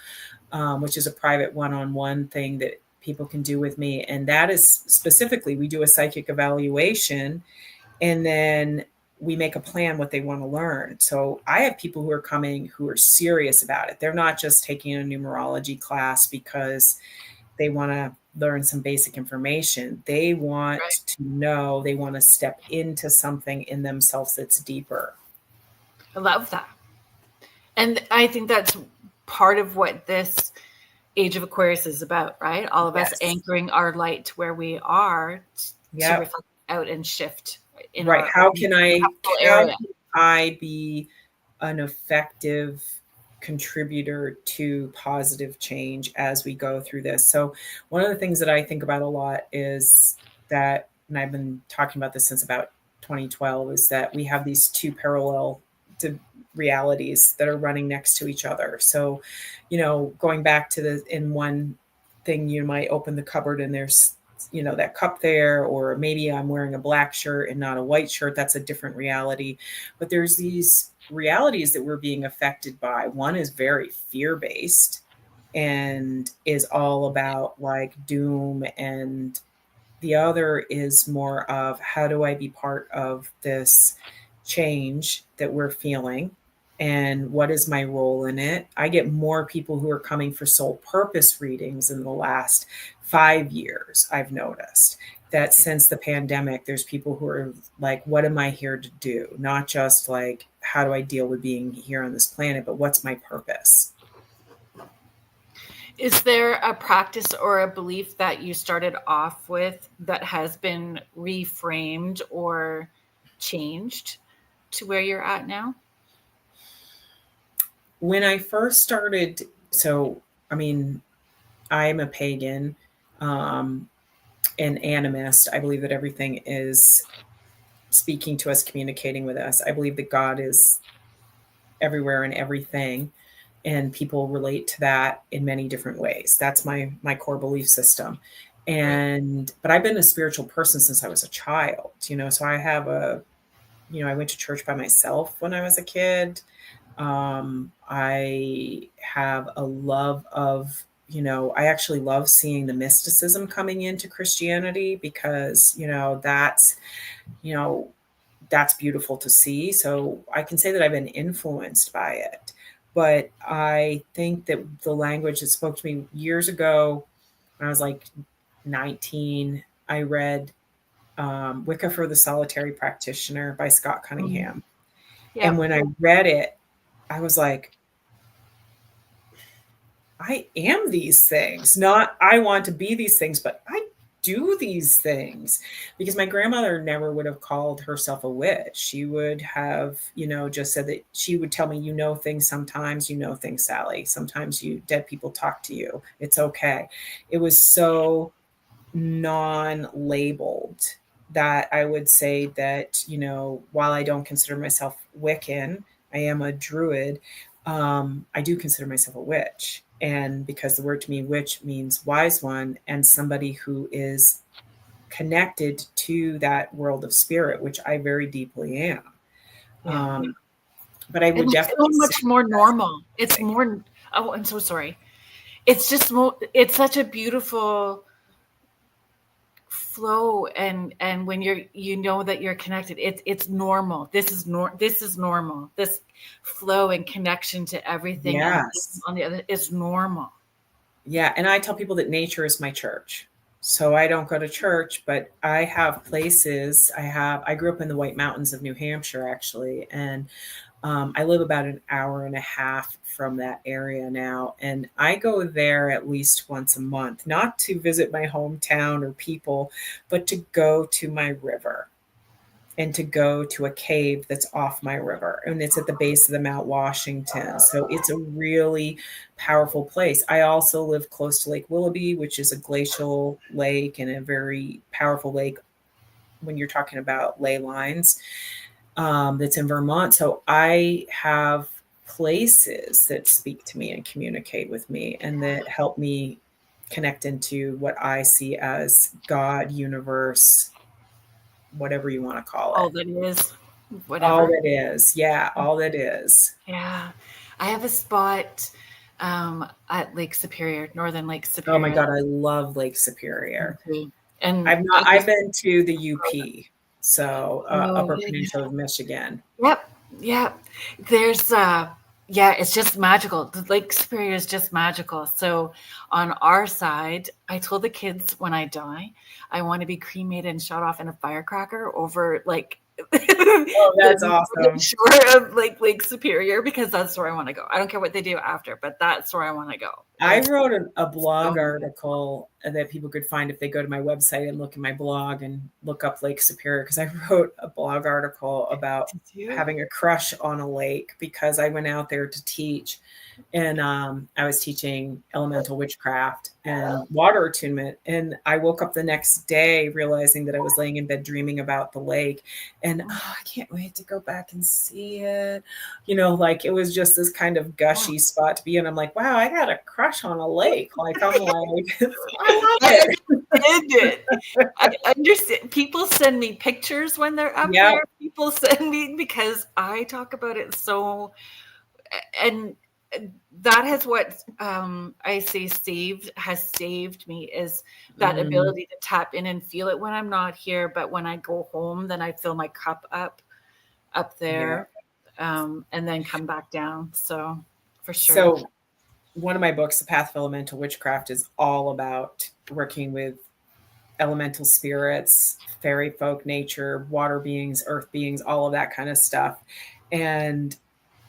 Speaker 2: which is a private one-on-one thing that people can do with me. And that is specifically, we do a psychic evaluation and then we make a plan what they want to learn. So I have people who are coming who are serious about it. They're not just taking a numerology class because they want to learn some basic information. They want to know, they want to step into something in themselves that's deeper.
Speaker 1: I love that. And I think that's part of what this Age of Aquarius is about, right? All of us anchoring our light to where we are to reflect out and shift.
Speaker 2: How can I be an effective contributor to positive change as we go through this? So one of the things that I think about a lot is that, and I've been talking about this since about 2012, is that we have these two parallel realities that are running next to each other. So, going back to in one thing, you might open the cupboard and there's, that cup there, or maybe I'm wearing a black shirt and not a white shirt. That's a different reality. But there's these realities that we're being affected by. One is very fear-based and is all about like doom, and the other is more of how do I be part of this change that we're feeling and what is my role in it? I get more people who are coming for soul purpose readings in the last 5 years. I've noticed that since the pandemic, there's people who are like, what am I here to do? Not just like, how do I deal with being here on this planet, but what's my purpose?
Speaker 1: Is there a practice or a belief that you started off with that has been reframed or changed to where you're at now?
Speaker 2: When I first started, I'm a pagan, an animist. I believe that everything is speaking to us, communicating with us. I believe that God is everywhere and everything. and people relate to that in many different ways. That's my core belief system.
Speaker 1: Right.
Speaker 2: But I've been a spiritual person since I was a child, so I have I went to church by myself when I was a kid. I have a love of, I actually love seeing the mysticism coming into Christianity because, you know, that's beautiful to see. So I can say that I've been influenced by it. But I think that the language that spoke to me years ago, when I was like 19, I read Wicca for the Solitary Practitioner by Scott
Speaker 1: Mhm.
Speaker 2: Cunningham. And
Speaker 1: Yep.
Speaker 2: when I read it, I was like, I am these things. Not I want to be these things, but I do these things. Because my grandmother never would have called herself a witch. She would have, just said that she would tell me, things sometimes, things, Sally. Sometimes you dead people talk to you. It's okay. It was so non-labeled that I would say that, while I don't consider myself Wiccan, I am a Druid. I do consider myself a witch. And because the word to me, witch, means wise one and somebody who is connected to that world of spirit, which I very deeply am.
Speaker 1: Yeah.
Speaker 2: But I would
Speaker 1: And it's so
Speaker 2: definitely say
Speaker 1: much more
Speaker 2: that's
Speaker 1: normal. It's
Speaker 2: like,
Speaker 1: more, oh, I'm so sorry. It's just more, it's such a beautiful flow, and when you know that you're connected, it's normal. This is normal. This flow and connection to everything and
Speaker 2: yes.
Speaker 1: on the other is normal.
Speaker 2: Yeah, and I tell people that nature is my church. So I don't go to church, but I have places. I grew up in the White Mountains of New Hampshire, actually, and I live about an hour and a half from that area now. And I go there at least once a month, not to visit my hometown or people, but to go to my river and to go to a cave that's off my river. And it's at the base of the Mount Washington. So it's a really powerful place. I also live close to Lake Willoughby, which is a glacial lake and a very powerful lake when you're talking about ley lines, that's in Vermont. So I have places that speak to me and communicate with me and that help me connect into what I see as God, universe, whatever you want to call
Speaker 1: All
Speaker 2: it.
Speaker 1: that is,
Speaker 2: All
Speaker 1: whatever.
Speaker 2: that is. Yeah, all that is.
Speaker 1: Yeah. I have a spot at Lake Superior, Northern Lake
Speaker 2: Oh my
Speaker 1: Superior.
Speaker 2: God, I love Lake Superior.
Speaker 1: And I
Speaker 2: I've
Speaker 1: just,
Speaker 2: been to the UP, so
Speaker 1: oh,
Speaker 2: Upper
Speaker 1: yeah.
Speaker 2: Peninsula of Michigan.
Speaker 1: Yep, yep. There's yeah, it's just magical. The Lake Superior is just magical. So on our side, I told the kids when I die, I want to be cremated and shot off in a firecracker over like
Speaker 2: Oh, that's
Speaker 1: the
Speaker 2: awesome.
Speaker 1: shore of Lake Superior because that's where I want to go. I don't care what they do after, but that's where I want to go.
Speaker 2: I
Speaker 1: It's
Speaker 2: wrote a
Speaker 1: so
Speaker 2: blog
Speaker 1: nice.
Speaker 2: article that people could find if they go to my website and look at my blog and look up Lake Superior, because I wrote a blog article about
Speaker 1: Did you?
Speaker 2: having a crush on a lake because I went out there to teach. And I was teaching elemental witchcraft and water attunement. And I woke up the next day realizing that I was laying in bed dreaming about the lake. And I can't wait to go back and see it. Like it was just this kind of
Speaker 1: Oh.
Speaker 2: gushy spot to be in. I'm like, wow, I got a crush on a lake. Like, I'm like, I love
Speaker 1: I
Speaker 2: it.
Speaker 1: understand it. I understand. People send me pictures when they're up
Speaker 2: Yeah.
Speaker 1: there. People send me because I talk about it so, and that has what I say has saved me is that
Speaker 2: Mm,
Speaker 1: ability to tap in and feel it when I'm not here, but when I go home, then I fill my cup up
Speaker 2: yeah.
Speaker 1: there, and then come back down. So for sure.
Speaker 2: So one of my books, The Path of Elemental Witchcraft, is all about working with elemental spirits, fairy folk, nature, water beings, earth beings, all of that kind of stuff. And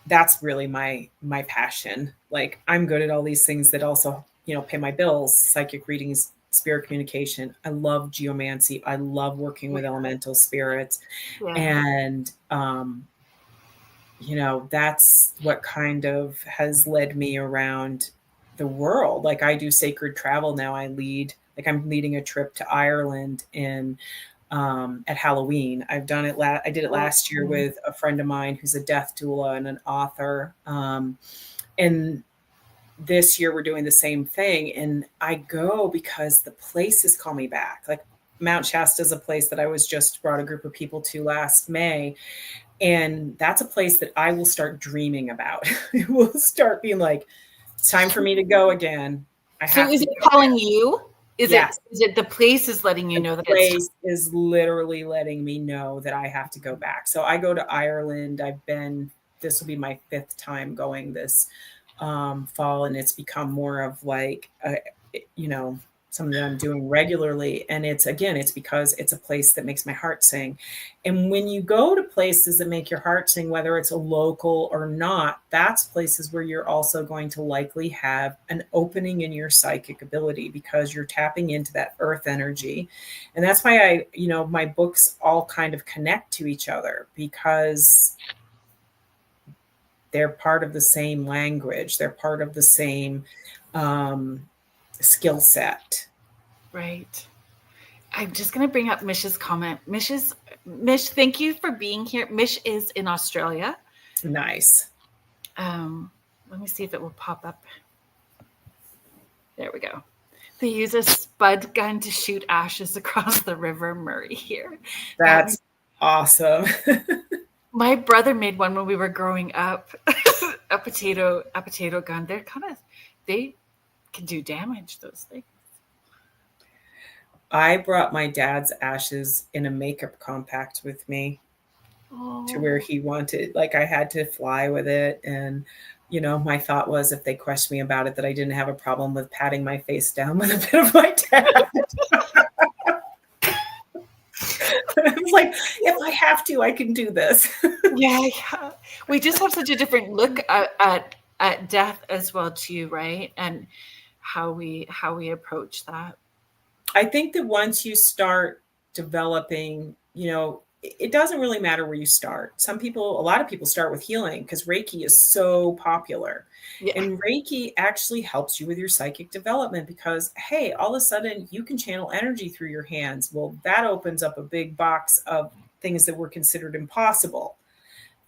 Speaker 2: that's really my passion. Like I'm good at all these things that also, pay my bills, psychic readings, spirit communication. I love geomancy. I love working with elemental spirits.
Speaker 1: Yeah.
Speaker 2: And that's what kind of has led me around the world. Like I do sacred travel now. I'm leading a trip to Ireland in at Halloween. I've done it. I did it last year
Speaker 1: Oh,
Speaker 2: with a friend of mine who's a death doula and an author. And this year we're doing the same thing. And I go because the places call me back. Like Mount Shasta is a place that I was just brought a group of people to last May. And that's a place that I will start dreaming about. It will start being like, it's time for me to go again.
Speaker 1: So is it calling you? Is it the place is letting you know that
Speaker 2: it's place is literally letting me know that I have to go back. So I go to Ireland. This will be my 5th time going this fall, and it's become more of like, something that I'm doing regularly. And it's because it's a place that makes my heart sing. And when you go to places that make your heart sing, whether it's a local or not, that's places where you're also going to likely have an opening in your psychic ability, because you're tapping into that earth energy. And that's why my books all kind of connect to each other, because they're part of the same language. They're part of the same skill set.
Speaker 1: Right. I'm just going to bring up Mish's comment. Mish, thank you for being here. Mish is in Australia.
Speaker 2: Nice.
Speaker 1: Let me see if it will pop up. There we go. They use a spud gun to shoot ashes across the River Murray here.
Speaker 2: That's awesome.
Speaker 1: My brother made one when we were growing up. a potato gun. They can do damage, those things.
Speaker 2: I brought my dad's ashes in a makeup compact with me to where he wanted. Like, I had to fly with it. And, my thought was, if they questioned me about it, that I didn't have a problem with patting my face down with a bit of my dad. I was like, if I have to, I can do this.
Speaker 1: Yeah. We just have such a different look at death as well, too, right? And how we approach that.
Speaker 2: I think that once you start developing, it doesn't really matter where you start. A lot of people start with healing because Reiki is so popular. Yeah. And Reiki actually helps you with your psychic development because, hey, all of a sudden you can channel energy through your hands. Well, that opens up a big box of things that were considered impossible.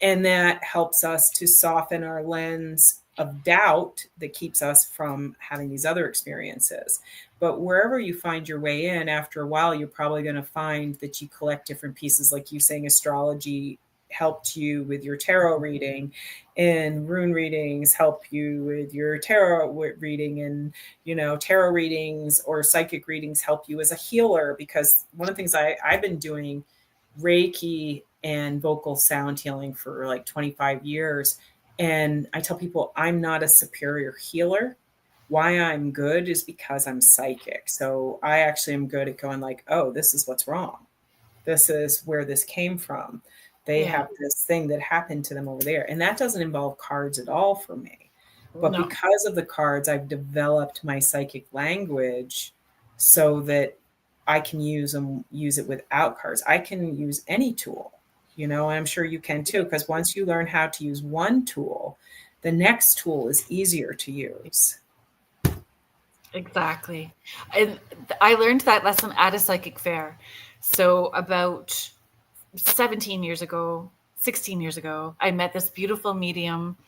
Speaker 2: And that helps us to soften our lens of doubt that keeps us from having these other experiences. But wherever you find your way in, after a while, you're probably going to find that you collect different pieces. Like you saying, astrology helped you with your tarot reading, and rune readings help you with your tarot reading, and tarot readings or psychic readings help you as a healer. Because one of the things I've been doing Reiki and vocal sound healing for like 25 years. And I tell people I'm not a superior healer. Why I'm good is because I'm psychic. So I actually am good at going like, oh, this is what's wrong. This is where this came from. They have this thing that happened to them over there. And that doesn't involve cards at all for me. But because of the cards, I've developed my psychic language so that I can use it without cards. I can use any tool, and I'm sure you can too, because once you learn how to use one tool, the next tool is easier to use.
Speaker 1: Exactly. And I learned that lesson at a psychic fair. So about 16 years ago, I met this beautiful medium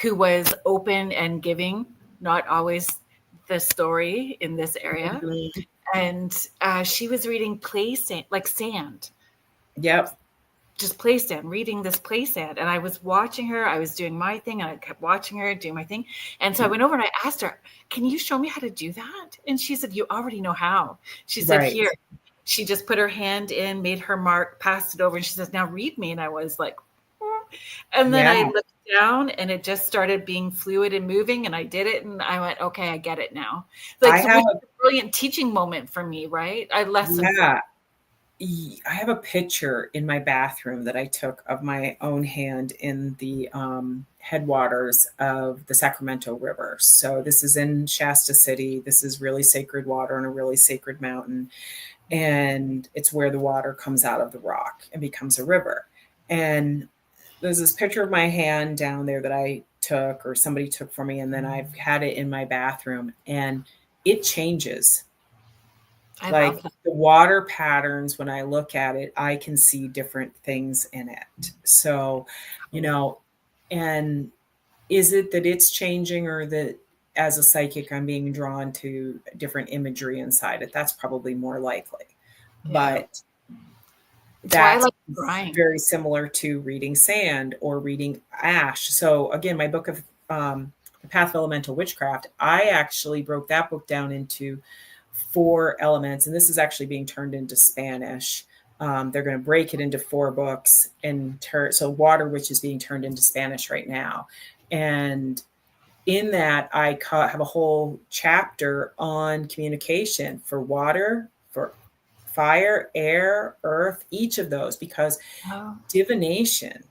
Speaker 1: who was open and giving, not always the story in this area. Mm-hmm. And she was reading sand.
Speaker 2: Yep.
Speaker 1: Just play stand, reading this play stand. And I was watching her. I was doing my thing, and I kept watching her doing my thing. And so I went over and I asked her, can you show me how to do that? And she said, you already know how. She said, right. Here. She just put her hand in, made her mark, passed it over. And she says, now read me. And I was like, and then I looked down and it just started being fluid and moving. And I did it. And I went, okay, I get it now. Like, it was a brilliant teaching moment for me, right? I
Speaker 2: have a picture in my bathroom that I took of my own hand in the headwaters of the Sacramento River. So this is in Shasta City. This is really sacred water on a really sacred mountain. And it's where the water comes out of the rock and becomes a river. And there's this picture of my hand down there that I took, or somebody took for me. And then I've had it in my bathroom, and it changes. Like the water patterns, when I look at it, I can see different things in it. So, and Is it that it's changing, or that as a psychic I'm being drawn to different imagery inside it? That's probably more likely.
Speaker 1: Yeah.
Speaker 2: But
Speaker 1: It's why I
Speaker 2: that's
Speaker 1: like scrying.
Speaker 2: very similar to reading sand or reading ash. So again, my book of The Path of Elemental Witchcraft, I actually broke that book down into 4 elements, and this is actually being turned into Spanish. They're going to break it into 4 books, and so Water Witch is being turned into Spanish right now. And in that, I have a whole chapter on communication for water, for fire, air, earth, each of those, because
Speaker 1: Oh,
Speaker 2: divination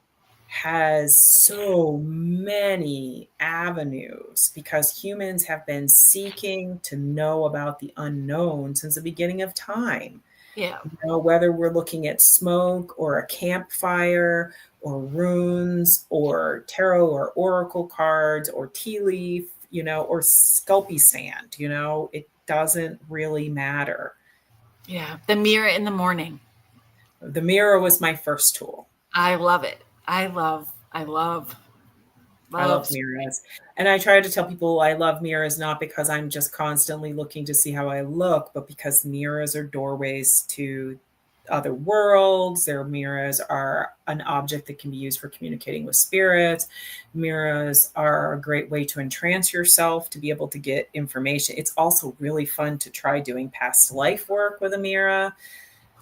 Speaker 2: has so many avenues, because humans have been seeking to know about the unknown since the beginning of time.
Speaker 1: yeah.
Speaker 2: Whether we're looking at smoke or a campfire or runes or tarot or oracle cards or tea leaf, or Sculpey sand, it doesn't really matter.
Speaker 1: Yeah. The mirror in the morning.
Speaker 2: The mirror was my first tool.
Speaker 1: I love it. I love,
Speaker 2: I love
Speaker 1: love.
Speaker 2: mirrors. And I try to tell people I love mirrors, not because I'm just constantly looking to see how I look, but because mirrors are doorways to other worlds. Their mirrors are an object that can be used for communicating with spirits. Mirrors are a great way to entrance yourself, to be able to get information. It's also really fun to try doing past life work with a mirror,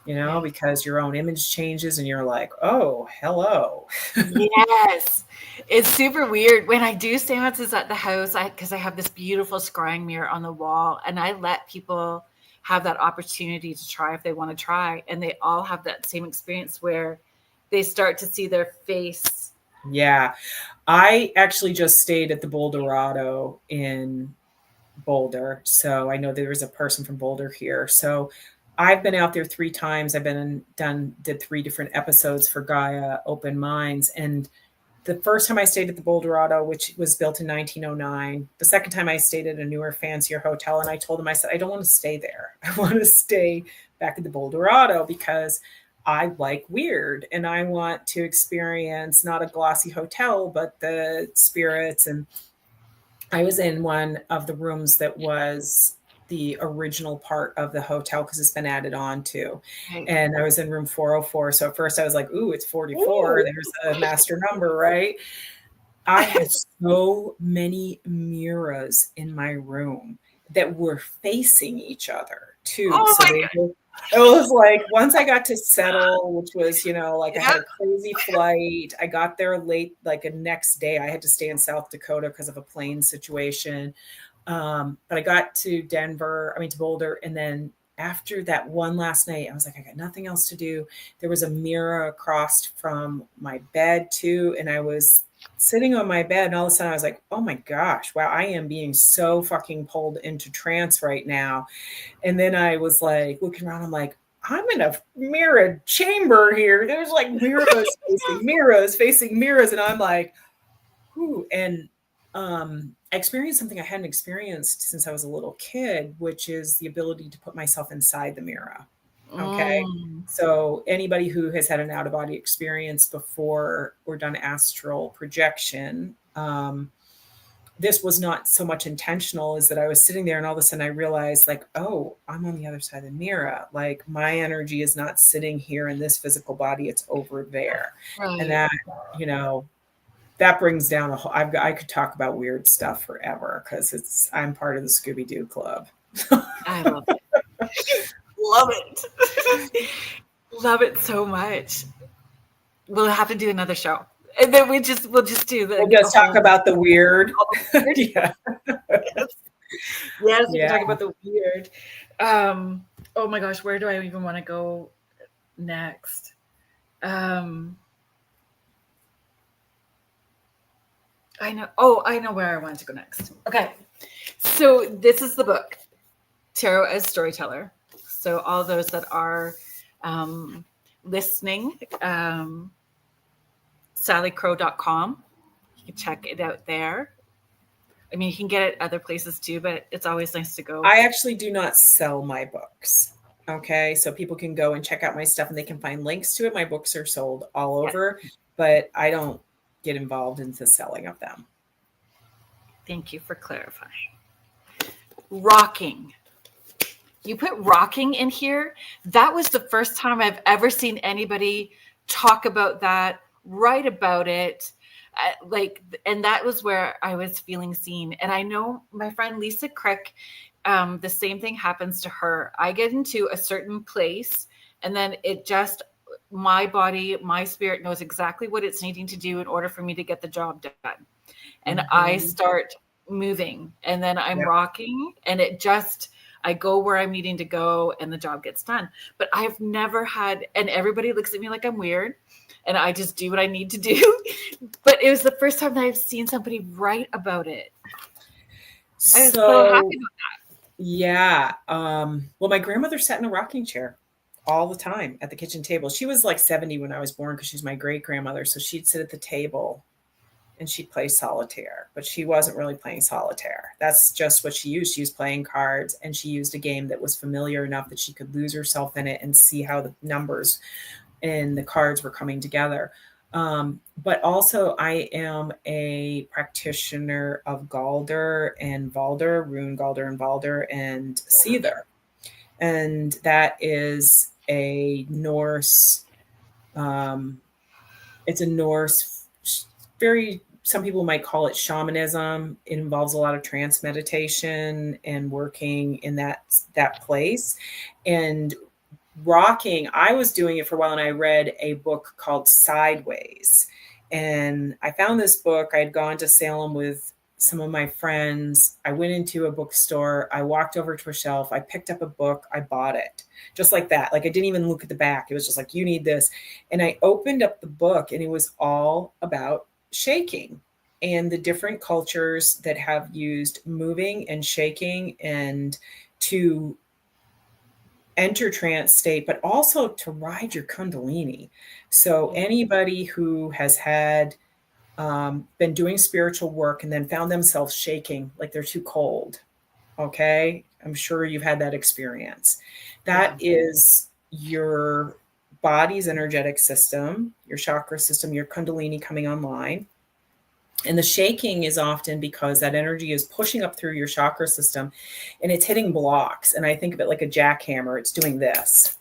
Speaker 1: Yeah.
Speaker 2: because your own image changes and you're like, oh, hello.
Speaker 1: Yes. It's super weird. When I do seances at the house, because I have this beautiful scrying mirror on the wall, and I let people have that opportunity to try if they want to try. And they all have that same experience where they start to see their face.
Speaker 2: Yeah. I actually just stayed at the Boulderado in Boulder. So I know there was a person from Boulder here. So I've been out there 3 times. I've did 3 different episodes for Gaia Open Minds. And the first time I stayed at the Boulderado, which was built in 1909, the second time I stayed at a newer, fancier hotel. And I told them, I said, I don't want to stay there. I want to stay back at the Boulderado because I like weird and I want to experience not a glossy hotel, but the spirits. And I was in one of the rooms that was the original part of the hotel because it's been added on to.
Speaker 1: Right.
Speaker 2: And I was in room 404. So at first I was like, ooh, it's 44.
Speaker 1: Ooh.
Speaker 2: There's a master number, right? I had so many mirrors in my room that were facing each other too.
Speaker 1: Oh
Speaker 2: So
Speaker 1: my
Speaker 2: it was like once I got to settle, which was, like I
Speaker 1: God.
Speaker 2: had a crazy flight. I got there late, like a next day. I had to stay in South Dakota because of a plane situation. But I got to to Boulder. And then after that one last night, I was like, I got nothing else to do. There was a mirror across from my bed too. And I was sitting on my bed and all of a sudden I was like, oh my gosh, wow, I am being so fucking pulled into trance right now. And then I was like looking around, I'm like, I'm in a mirrored chamber here. There's like mirrors facing mirrors. And I'm like, whoo. And I experienced something I hadn't experienced since I was a little kid, which is the ability to put myself inside the mirror. Okay. So anybody who has had an out of body experience before or done astral projection, this was not so much intentional as that I was sitting there and all of a sudden I realized like, oh, I'm on the other side of the mirror. Like my energy is not sitting here in this physical body. It's over there.
Speaker 1: Right.
Speaker 2: And that, that brings down a whole, I could talk about weird stuff forever because I'm part of the Scooby-Doo club.
Speaker 1: I love it. Love it. Love it so much. We'll have to do another show. And then we'll just do
Speaker 2: We'll just talk about the weird.
Speaker 1: Yeah. Yes, we can talk about the weird. Oh my gosh, where do I even want to go next? I know where I want to go next. Okay. So this is the book, Tarot as Storyteller. So all those that are listening, Salicrow.com. You can check it out there. I mean, you can get it other places too, but it's always nice to go.
Speaker 2: I actually do not sell my books. Okay. So people can go and check out my stuff and they can find links to it. My books are sold all over, but I don't get involved in the selling of them.
Speaker 1: Thank you for clarifying. Rocking. You put rocking in here. That was the first time I've ever seen anybody talk about that, write about it. And that was where I was feeling seen. And I know my friend Lisa Crick, the same thing happens to her. I get into a certain place, and then my body, my spirit knows exactly what it's needing to do in order for me to get the job done. And I start moving, and then I'm rocking, and I go where I'm needing to go, and the job gets done. But I've never had, and everybody looks at me like I'm weird, and I just do what I need to do. But it was the first time that I've seen somebody write about it. I was so happy with that.
Speaker 2: Yeah. Well, my grandmother sat in a rocking chair all the time at the kitchen table. She was like 70 when I was born because she's my great grandmother. So she'd sit at the table and she'd play solitaire, but she wasn't really playing solitaire. That's just what she used. She was playing cards, and she used a game that was familiar enough that she could lose herself in it and see how the numbers and the cards were coming together. But also I am a practitioner of Galder and Valder, Rune Galder and Valder, and Seether. And that is a Norse, it's a Norse, some people might call it shamanism. It involves a lot of trance meditation and working in that place. And rocking, I was doing it for a while, and I read a book called Sideways. And I found this book. I'd gone to Salem with some of my friends. I went into a bookstore. I walked over to a shelf. I picked up a book. I bought it just like that. Like, I didn't even look at the back. It was just like, you need this. And I opened up the book, and it was all about shaking and the different cultures that have used moving and shaking and to enter trance state, but also to ride your Kundalini. So anybody who has had been doing spiritual work and then found themselves shaking like they're too cold, okay, I'm sure you've had that experience. That is your body's energetic system, your chakra system, your Kundalini coming online. And the shaking is often because that energy is pushing up through your chakra system and it's hitting blocks. And I think of it like a jackhammer. It's doing this.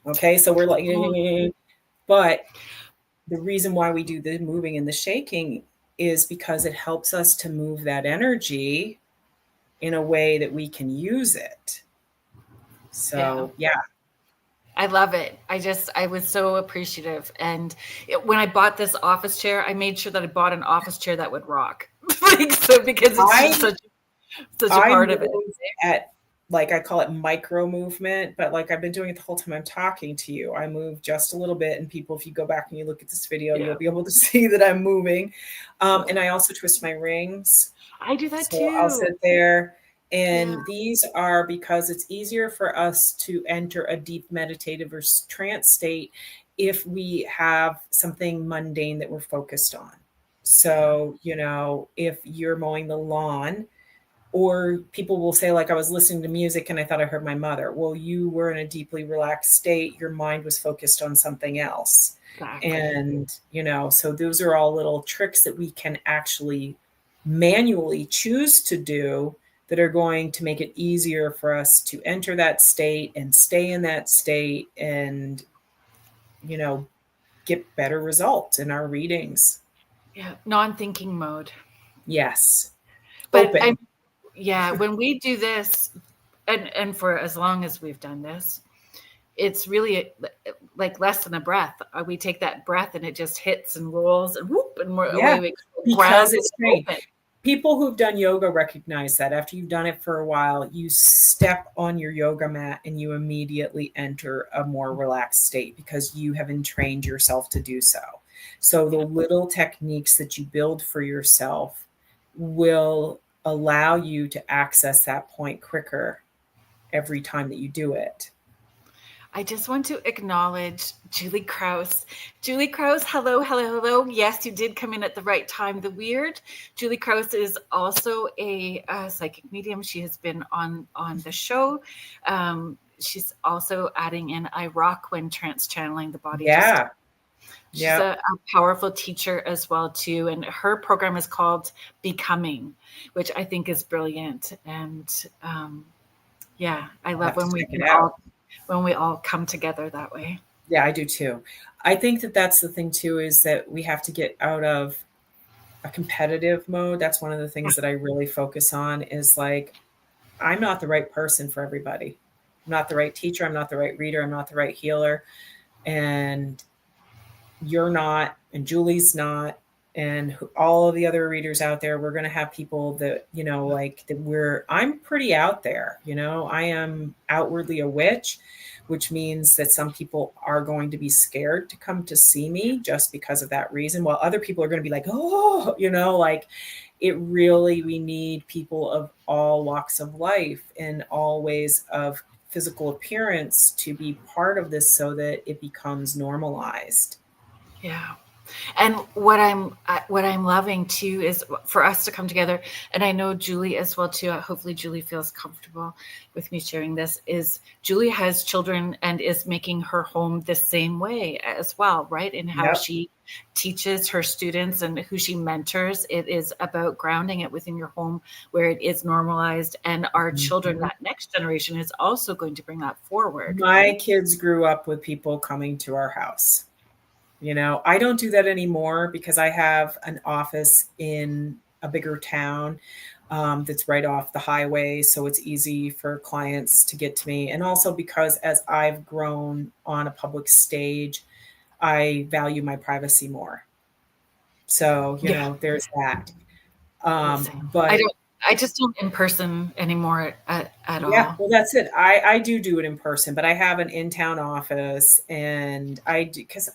Speaker 2: Okay. So we're like, but the reason why we do the moving and the shaking is because it helps us to move that energy in a way that we can use it. So, yeah.
Speaker 1: I love it. I was so appreciative. And when I bought this office chair, I made sure that I bought an office chair that would rock. Because it's such a part of it.
Speaker 2: At, like, I call it micro movement, but like I've been doing it the whole time I'm talking to you. I move just a little bit, and people, if you go back and you look at this video, you'll be able to see that I'm moving. And I also twist my rings.
Speaker 1: I do that too.
Speaker 2: I'll sit there. And these are because it's easier for us to enter a deep meditative or trance state if we have something mundane that we're focused on. So, if you're mowing the lawn, or people will say, like, I was listening to music and I thought I heard my mother. Well, you were in a deeply relaxed state. Your mind was focused on something else. Exactly. And, so those are all little tricks that we can actually manually choose to do that are going to make it easier for us to enter that state and stay in that state and, get better results in our readings.
Speaker 1: Yeah. Non-thinking mode.
Speaker 2: Yes.
Speaker 1: But when we do this, and for as long as we've done this, it's really like less than a breath. We take that breath and it just hits and rolls and whoop, and we're away we go.
Speaker 2: Because it's great. People who've done yoga recognize that after you've done it for a while, you step on your yoga mat and you immediately enter a more relaxed state because you have entrained yourself to do so. So the little techniques that you build for yourself will allow you to access that point quicker every time that you do it.
Speaker 1: I just want to acknowledge Julie Krause. Julie Krause, hello, hello, hello. Yes, you did come in at the right time. Julie Krause is also a psychic medium. She has been on the show. She's also adding in I rock when trance channeling the body.
Speaker 2: Yeah.
Speaker 1: She's
Speaker 2: Yeah.
Speaker 1: a powerful teacher as well too, and her program is called Becoming, which I think is brilliant. And yeah, I
Speaker 2: I'll
Speaker 1: love
Speaker 2: have to
Speaker 1: when we
Speaker 2: check it
Speaker 1: can
Speaker 2: out.
Speaker 1: all come together that way.
Speaker 2: Yeah, I do too. I think that that's the thing too, is that we have to get out of a competitive mode. That's one of the things that I really focus on is like, I'm not the right person for everybody. I'm not the right teacher. I'm not the right reader. I'm not the right healer. And you're not, and Julie's not, and all of the other readers out there, we're going to have people that, like that I'm pretty out there, I am outwardly a witch, which means that some people are going to be scared to come to see me just because of that reason, while other people are going to be like, oh, like we need people of all walks of life and all ways of physical appearance to be part of this so that it becomes normalized.
Speaker 1: Yeah. And what I'm loving too is for us to come together, and I know Julie as well too. Hopefully, Julie feels comfortable with me sharing this. Is Julie has children and is making her home the same way as well, right? In how
Speaker 2: Yep.
Speaker 1: she teaches her students and who she mentors. It is about grounding it within your home where it is normalized, and our children,
Speaker 2: Mhm.
Speaker 1: that next generation, is also going to bring that forward,
Speaker 2: My
Speaker 1: right?
Speaker 2: kids grew up with people coming to our house. I don't do that anymore because I have an office in a bigger town that's right off the highway. So it's easy for clients to get to me. And also because as I've grown on a public stage, I value my privacy more. So,
Speaker 1: Yeah.
Speaker 2: there's that.
Speaker 1: Same.
Speaker 2: But
Speaker 1: I just don't in person anymore at
Speaker 2: yeah,
Speaker 1: all.
Speaker 2: well, that's it. I do it in person, but I have an in-town office and I do because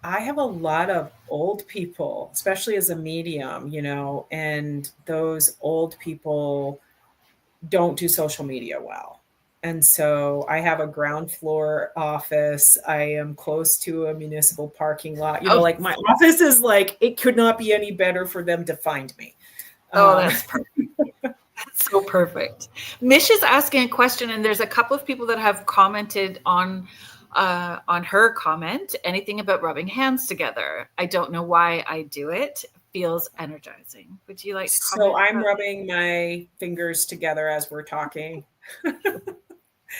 Speaker 2: I have a lot of old people, especially as a medium, and those old people don't do social media well. And so I have a ground floor office. I am close to a municipal parking lot.
Speaker 1: Oh,
Speaker 2: Like my office is like, it could not be any better for them to find me.
Speaker 1: oh,
Speaker 2: Um,
Speaker 1: that's perfect. That's so perfect. Mish is asking a question, and there's a couple of people that have commented on her comment. Anything about rubbing hands together? I don't know why I do it. Feels energizing. Would you like to
Speaker 2: so
Speaker 1: comment
Speaker 2: I'm
Speaker 1: about
Speaker 2: rubbing my fingers together as we're talking. Or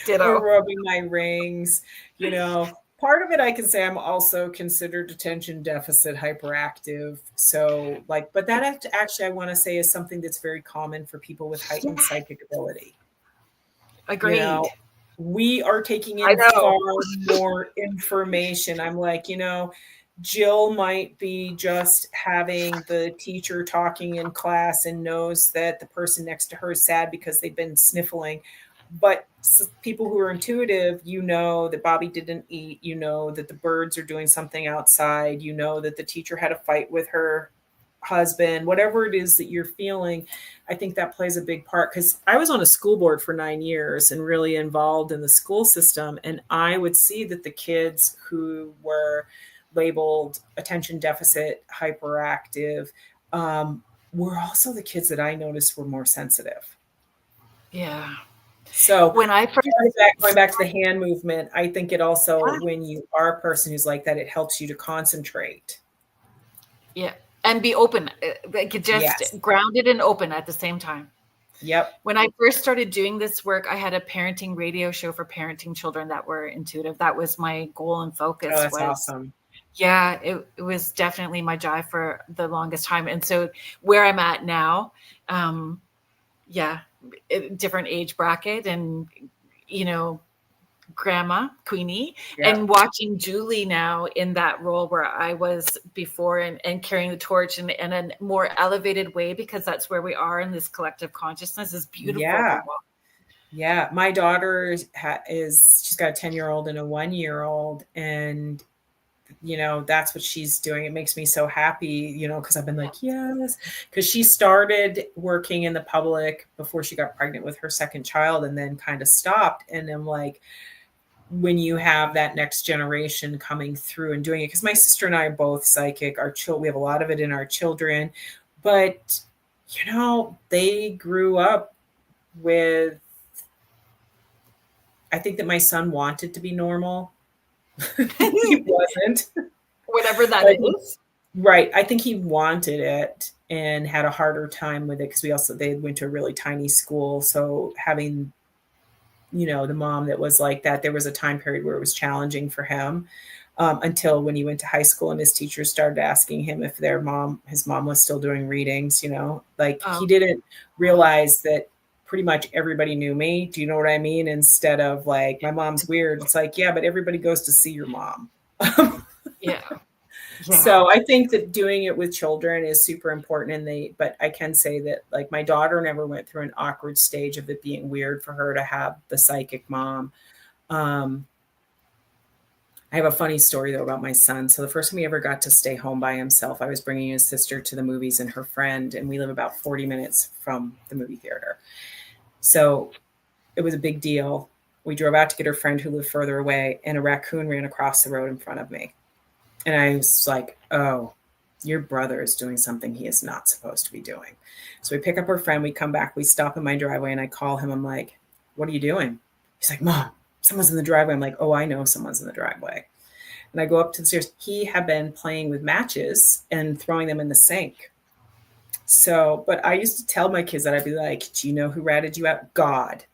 Speaker 1: ditto?
Speaker 2: rubbing my rings, part of it I can say I'm also considered attention deficit hyperactive. So but that actually I want to say is something that's very common for people with heightened
Speaker 1: Yeah,
Speaker 2: psychic ability. you
Speaker 1: agreed.
Speaker 2: know we are taking
Speaker 1: I
Speaker 2: in
Speaker 1: know.
Speaker 2: far more information. I'm like, Jill might be just having the teacher talking in class and knows that the person next to her is sad because they've been sniffling. But people who are intuitive, that Bobby didn't eat, that the birds are doing something outside, that the teacher had a fight with her husband, whatever it is that you're feeling. I think that plays a big part because I was on a school board for 9 years and really involved in the school system. And I would see that the kids who were labeled attention deficit hyperactive were also the kids that I noticed were more sensitive.
Speaker 1: Yeah.
Speaker 2: So
Speaker 1: When I first
Speaker 2: going back to the hand movement, I think it also, when you are a person who's like that, it helps you to concentrate.
Speaker 1: yeah, and be open, like just
Speaker 2: Yes.
Speaker 1: grounded and open at the same time.
Speaker 2: Yep.
Speaker 1: When I first started doing this work, I had a parenting radio show for parenting children that were intuitive. That was my goal and
Speaker 2: Oh,
Speaker 1: focus
Speaker 2: that's
Speaker 1: was,
Speaker 2: awesome.
Speaker 1: yeah, it was definitely my drive for the longest time. And so where I'm at now, yeah, different age bracket and, you know, grandma Queenie,
Speaker 2: Yep.
Speaker 1: and watching Julie now in that role where I was before, and carrying the torch in a more elevated way, because that's where we are in this collective consciousness, is beautiful to
Speaker 2: Yeah.
Speaker 1: watch.
Speaker 2: Yeah. My daughter she's got a 10-year-old and a 1-year-old. And, that's what she's doing. It makes me so happy, because I've been like, yes, because she started working in the public before she got pregnant with her second child and then kind of stopped. And I'm like, when you have that next generation coming through and doing it, because my sister and I are both psychic, we have a lot of it in our children, but they grew up with, I think that my son wanted to be normal. He wasn't.
Speaker 1: whatever that
Speaker 2: Like,
Speaker 1: is.
Speaker 2: right. I think he wanted it and had a harder time with it because they went to a really tiny school. So having, the mom that was like that, there was a time period where it was challenging for him. Until when he went to high school and his teachers started asking him if his mom was still doing readings, like
Speaker 1: Oh,
Speaker 2: he didn't realize that pretty much everybody knew me. Do you know what I mean? Instead of like, my mom's weird. It's like, yeah, but everybody goes to see your mom.
Speaker 1: yeah.
Speaker 2: So I think that doing it with children is super important. But I can say that like my daughter never went through an awkward stage of it being weird for her to have the psychic mom. I have a funny story though about my son. So the first time he ever got to stay home by himself, I was bringing his sister to the movies and her friend, and we live about 40 minutes from the movie theater. So it was a big deal. We drove out to get her friend who lived further away, and a raccoon ran across the road in front of me. And I was like, oh, your brother is doing something he is not supposed to be doing. So we pick up her friend, we come back, we stop in my driveway, and I call him. I'm like, what are you doing? He's like, Mom, someone's in the driveway. I'm like, oh, I know someone's in the driveway. And I go up to the stairs. He had been playing with matches and throwing them in the sink. So, but I used to tell my kids that I'd be like, do you know who ratted you out? God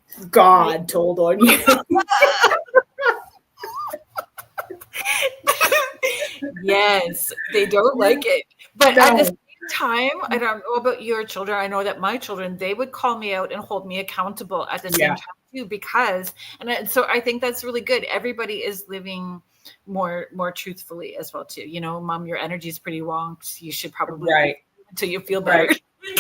Speaker 2: told on you.
Speaker 1: Yes, they don't like it. But at the same time, I don't know about your children. I know that my children, they would call me out and hold me accountable at the same time too, because, so I think that's really good. Everybody is living more truthfully as well too. Mom, your energy is pretty wonked. You should probably until you feel better.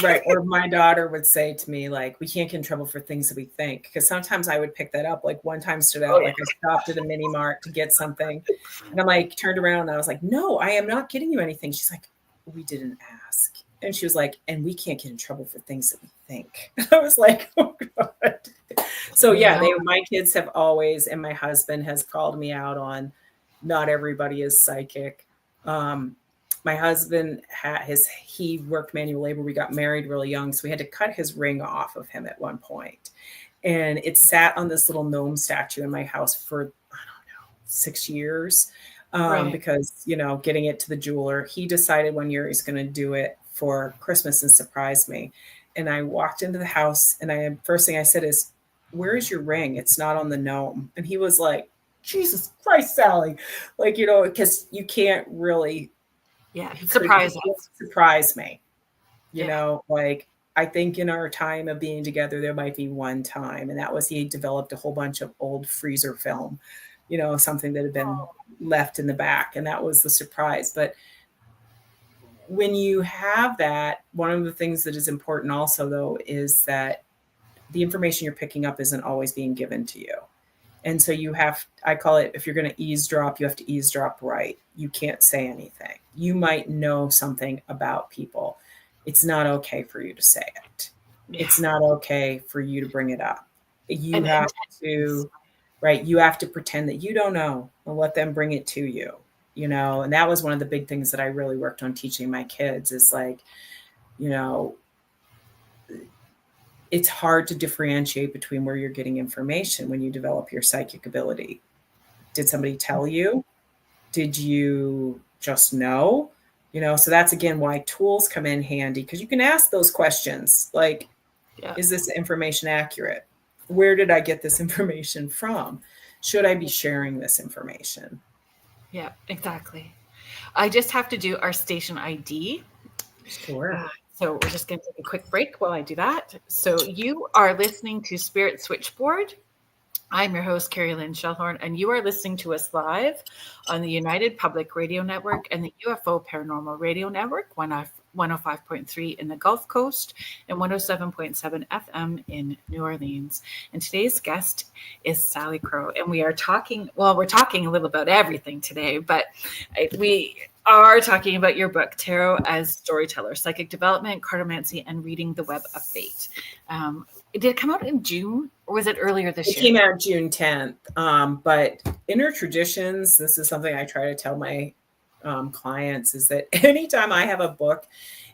Speaker 2: Right. Or my daughter would say to me, like, we can't get in trouble for things that we think. Because sometimes I would pick that up. Like one time stood out, like I stopped at a mini mart to get something. And I'm like, turned around and I was like, no, I am not getting you anything. She's like, we didn't ask. And she was like, and we can't get in trouble for things that we think. And I was like, oh God. So my kids have always, and my husband has called me out on not everybody is psychic. My husband he worked manual labor. We got married really young, so we had to cut his ring off of him at one point. And it sat on this little gnome statue in my house for, I don't know, 6 years. Because, getting it to the jeweler, he decided one year he's going to do it for Christmas and surprise me. And I walked into the house and first thing I said is, where is your ring? It's not on the gnome. And he was like, Jesus Christ, Sally. Like, because you can't really surprise me. Like I think in our time of being together, there might be one time, and that was he developed a whole bunch of old freezer film, something that had been left in the back, and that was the surprise. But when you have that, one of the things that is important also, though, is that the information you're picking up isn't always being given to you. And so I call it, if you're going to eavesdrop, you have to eavesdrop right. You can't say anything. You might know something about people. It's not okay for you to say it. Yeah. It's not okay for you to bring it up. You have to pretend that you don't know and let them bring it to you, and that was one of the big things that I really worked on teaching my kids is like, it's hard to differentiate between where you're getting information when you develop your psychic ability. Did somebody tell you? Did you just know? So that's again why tools come in handy, because you can ask those questions like, is this information accurate? Where did I get this information from? Should I be sharing this information?
Speaker 1: Yeah, exactly. I just have to do our station ID.
Speaker 2: Sure.
Speaker 1: So we're just going to take a quick break while I do that. So you are listening to Spirit Switchboard. I'm your host, Carrie Lynn Shellhorn, and you are listening to us live on the United Public Radio Network and the UFO Paranormal Radio Network, 105.3 in the Gulf Coast and 107.7 FM in New Orleans. And today's guest is Salicrow, and we're talking a little about everything today, but we are talking about your book, Tarot as Storyteller, Psychic Development, Cartomancy, and Reading the Web of Fate. Did it come out in June, or was it earlier this year?
Speaker 2: It came out June 10th. But inner traditions, this is something I try to tell my clients, is that anytime I have a book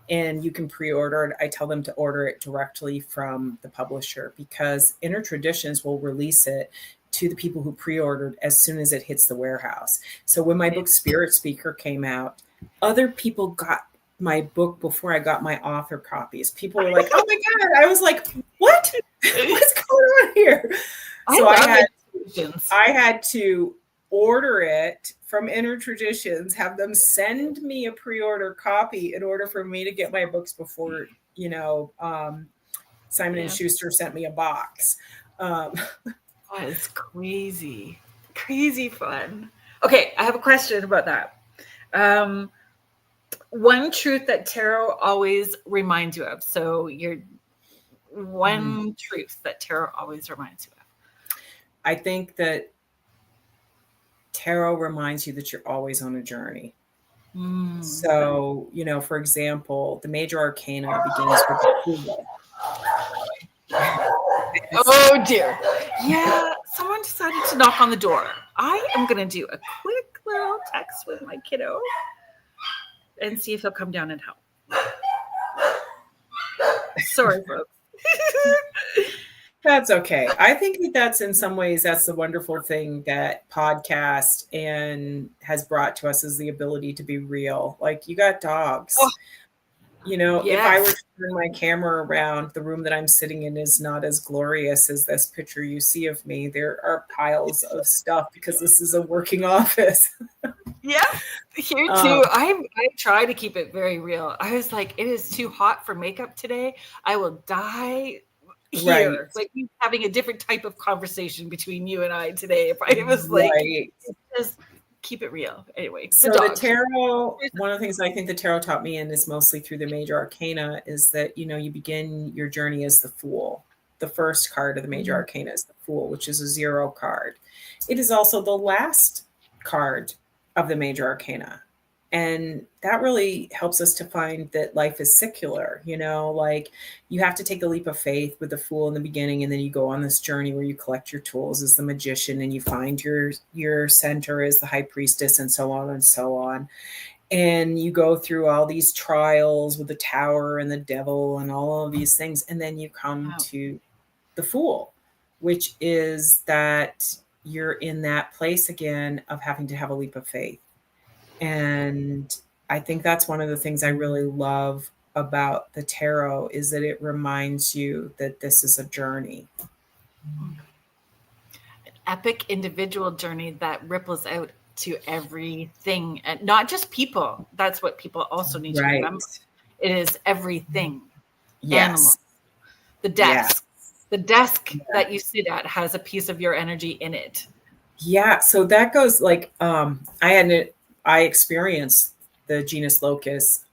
Speaker 2: and you can pre-order it, I tell them to order it directly from the publisher, because inner traditions will release it to the people who pre-ordered as soon as it hits the warehouse. So when my book Spirit Speaker came out, other people got my book before I got my author copies. People were like, "Oh my God." I was like, "What? What's going on here?" So I had to order it from Inner Traditions, have them send me a pre-order copy in order for me to get my books before, Simon and Schuster sent me a box.
Speaker 1: It's crazy. Crazy fun. Okay, I have a question about that. One truth that tarot always reminds you of. So your one truth that tarot always reminds you of.
Speaker 2: I think that tarot reminds you that you're always on a journey. So, for example, the major arcana begins with the Fool.
Speaker 1: Oh dear. Yeah, someone decided to knock on the door. I am going to do a quick little text with my kiddo and see if he'll come down and help. Sorry, folks.
Speaker 2: That's okay. I think that that's in some ways, that's the wonderful thing that podcast and has brought to us is the ability to be real. Like you got dogs. Oh. If I were to turn my camera around, the room that I'm sitting in is not as glorious as this picture you see of me. There are piles of stuff because this is a working office.
Speaker 1: Yeah, here too. I try to keep it very real. I was like, it is too hot for makeup today. I will die here. Right. Like having a different type of conversation between you and I today. If I was like, just keep it real. Anyway,
Speaker 2: so the tarot, one of the things I think the tarot taught me, and is mostly through the major arcana, is that, you begin your journey as the Fool. The first card of the major arcana is the Fool, which is a 0 card. It is also the last card of the major arcana. And that really helps us to find that life is secular, like you have to take the leap of faith with the Fool in the beginning. And then you go on this journey where you collect your tools as the magician and you find your center as the high priestess and so on and so on. And you go through all these trials with the tower and the devil and all of these things. And then you come to the Fool, which is that you're in that place again of having to have a leap of faith. And I think that's one of the things I really love about the tarot is that it reminds you that this is a journey.
Speaker 1: An epic individual journey that ripples out to everything, and not just people. That's what people also need to remember. It is everything.
Speaker 2: Yes.
Speaker 1: Animals. The desk. Yeah. The desk that you sit at has a piece of your energy in it.
Speaker 2: Yeah. So that goes like I experienced the genus Locus,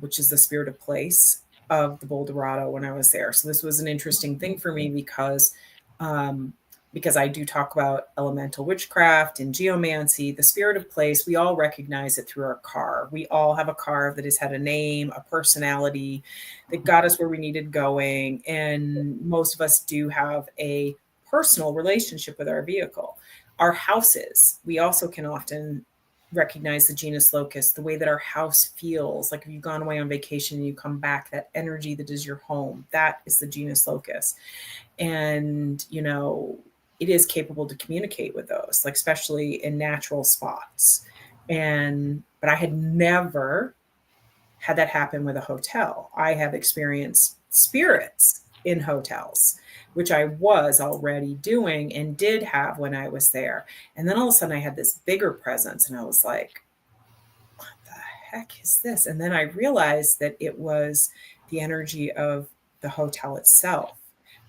Speaker 2: which is the spirit of place of the Boulderado when I was there. So this was an interesting thing for me because I do talk about elemental witchcraft and geomancy, the spirit of place. We all recognize it through our car. We all have a car that has had a name, a personality that got us where we needed going. And most of us do have a personal relationship with our vehicle. Our houses, we also can often recognize the genus Locus, the way that our house feels. Like if you've gone away on vacation and you come back, that energy that is your home, that is the genus Locus. And, it is capable to communicate with those, like especially in natural spots. But I had never had that happen with a hotel. I have experienced spirits in hotels, which I was already doing and did have when I was there. And then all of a sudden I had this bigger presence and I was like, what the heck is this? And then I realized that it was the energy of the hotel itself.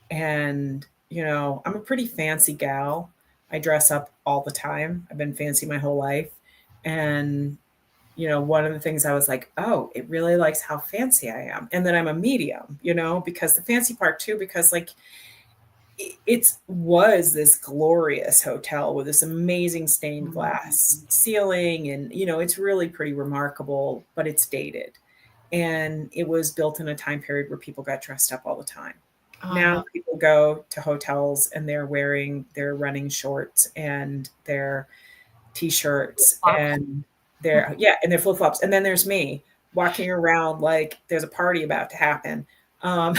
Speaker 2: And, I'm a pretty fancy gal. I dress up all the time. I've been fancy my whole life. And, one of the things I was like, oh, it really likes how fancy I am. And then I'm a medium, because the fancy part too, because like, it was this glorious hotel with this amazing stained glass ceiling. And, it's really pretty remarkable, but it's dated. And it was built in a time period where people got dressed up all the time. Now people go to hotels and they're wearing their running shorts and their T-shirts and their flip-flops. And then there's me walking around like there's a party about to happen. And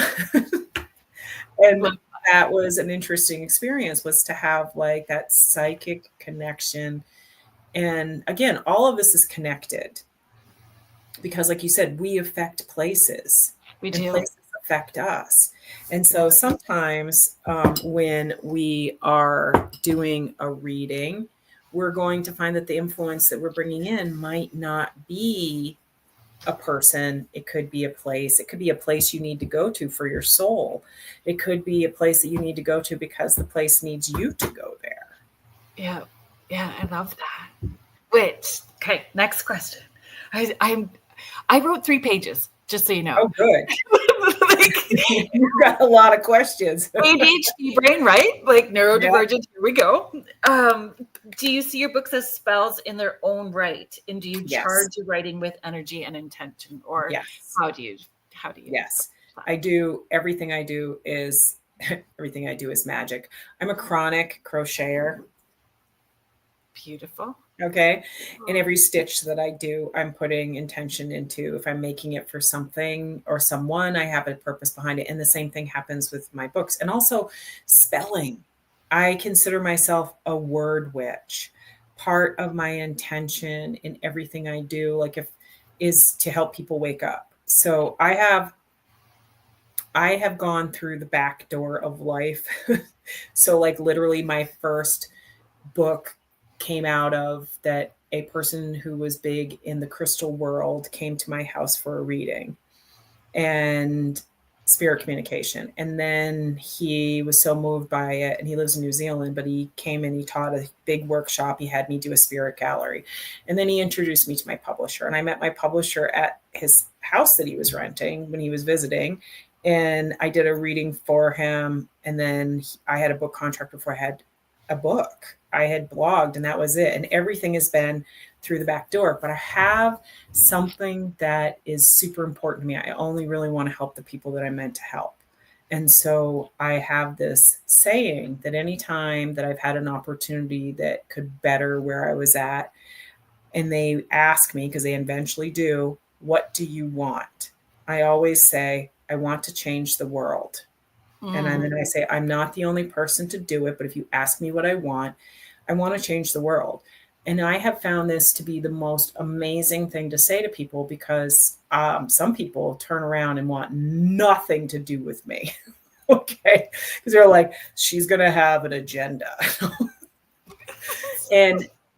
Speaker 2: that was an interesting experience, was to have like that psychic connection. And again, all of this is connected because, like you said, we affect places
Speaker 1: We
Speaker 2: and
Speaker 1: do.
Speaker 2: places affect us. And so sometimes when we are doing a reading, we're going to find that the influence that we're bringing in might not be a person. It could be a place. It could be a place you need to go to for your soul. It could be a place that you need to go to because the place needs you to go there.
Speaker 1: Yeah. Yeah. I love that. Which, okay, next question. I wrote 3 pages, just so you know.
Speaker 2: Oh, good.
Speaker 1: Like,
Speaker 2: You've got a lot of questions.
Speaker 1: ADHD brain, right? Like neurodivergent.
Speaker 2: Yeah.
Speaker 1: Here we go. Do you see your books as spells in their own right? And do you
Speaker 2: Yes.
Speaker 1: charge your writing with energy and intention, or
Speaker 2: Yes.
Speaker 1: how do you?
Speaker 2: Yes, I do. Everything I do is magic. I'm a chronic crocheter.
Speaker 1: Beautiful.
Speaker 2: Okay. And every stitch that I do, I'm putting intention into. If I'm making it for something or someone, I have a purpose behind it. And the same thing happens with my books. And also spelling. I consider myself a word witch. Part of my intention in everything I do, is to help people wake up. So I have gone through the back door of life. So like literally my first book came out of that. A person who was big in the crystal world came to my house for a reading and spirit communication. And then he was so moved by it, and he lives in New Zealand, but he came and he taught a big workshop. He had me do a spirit gallery. And then he introduced me to my publisher, and I met my publisher at his house that he was renting when he was visiting. And I did a reading for him. And then I had a book contract before I had a book. I had blogged, and that was it. And everything has been through the back door. But I have something that is super important to me. I only really want to help the people that I'm meant to help. And so I have this saying that anytime that I've had an opportunity that could better where I was at, and they ask me, because they eventually do, what do you want? I always say, I want to change the world. And then I say, I'm not the only person to do it, but if you ask me what I want to change the world. And I have found this to be the most amazing thing to say to people, because some people turn around and want nothing to do with me. Okay. Because they're like, she's going to have an agenda.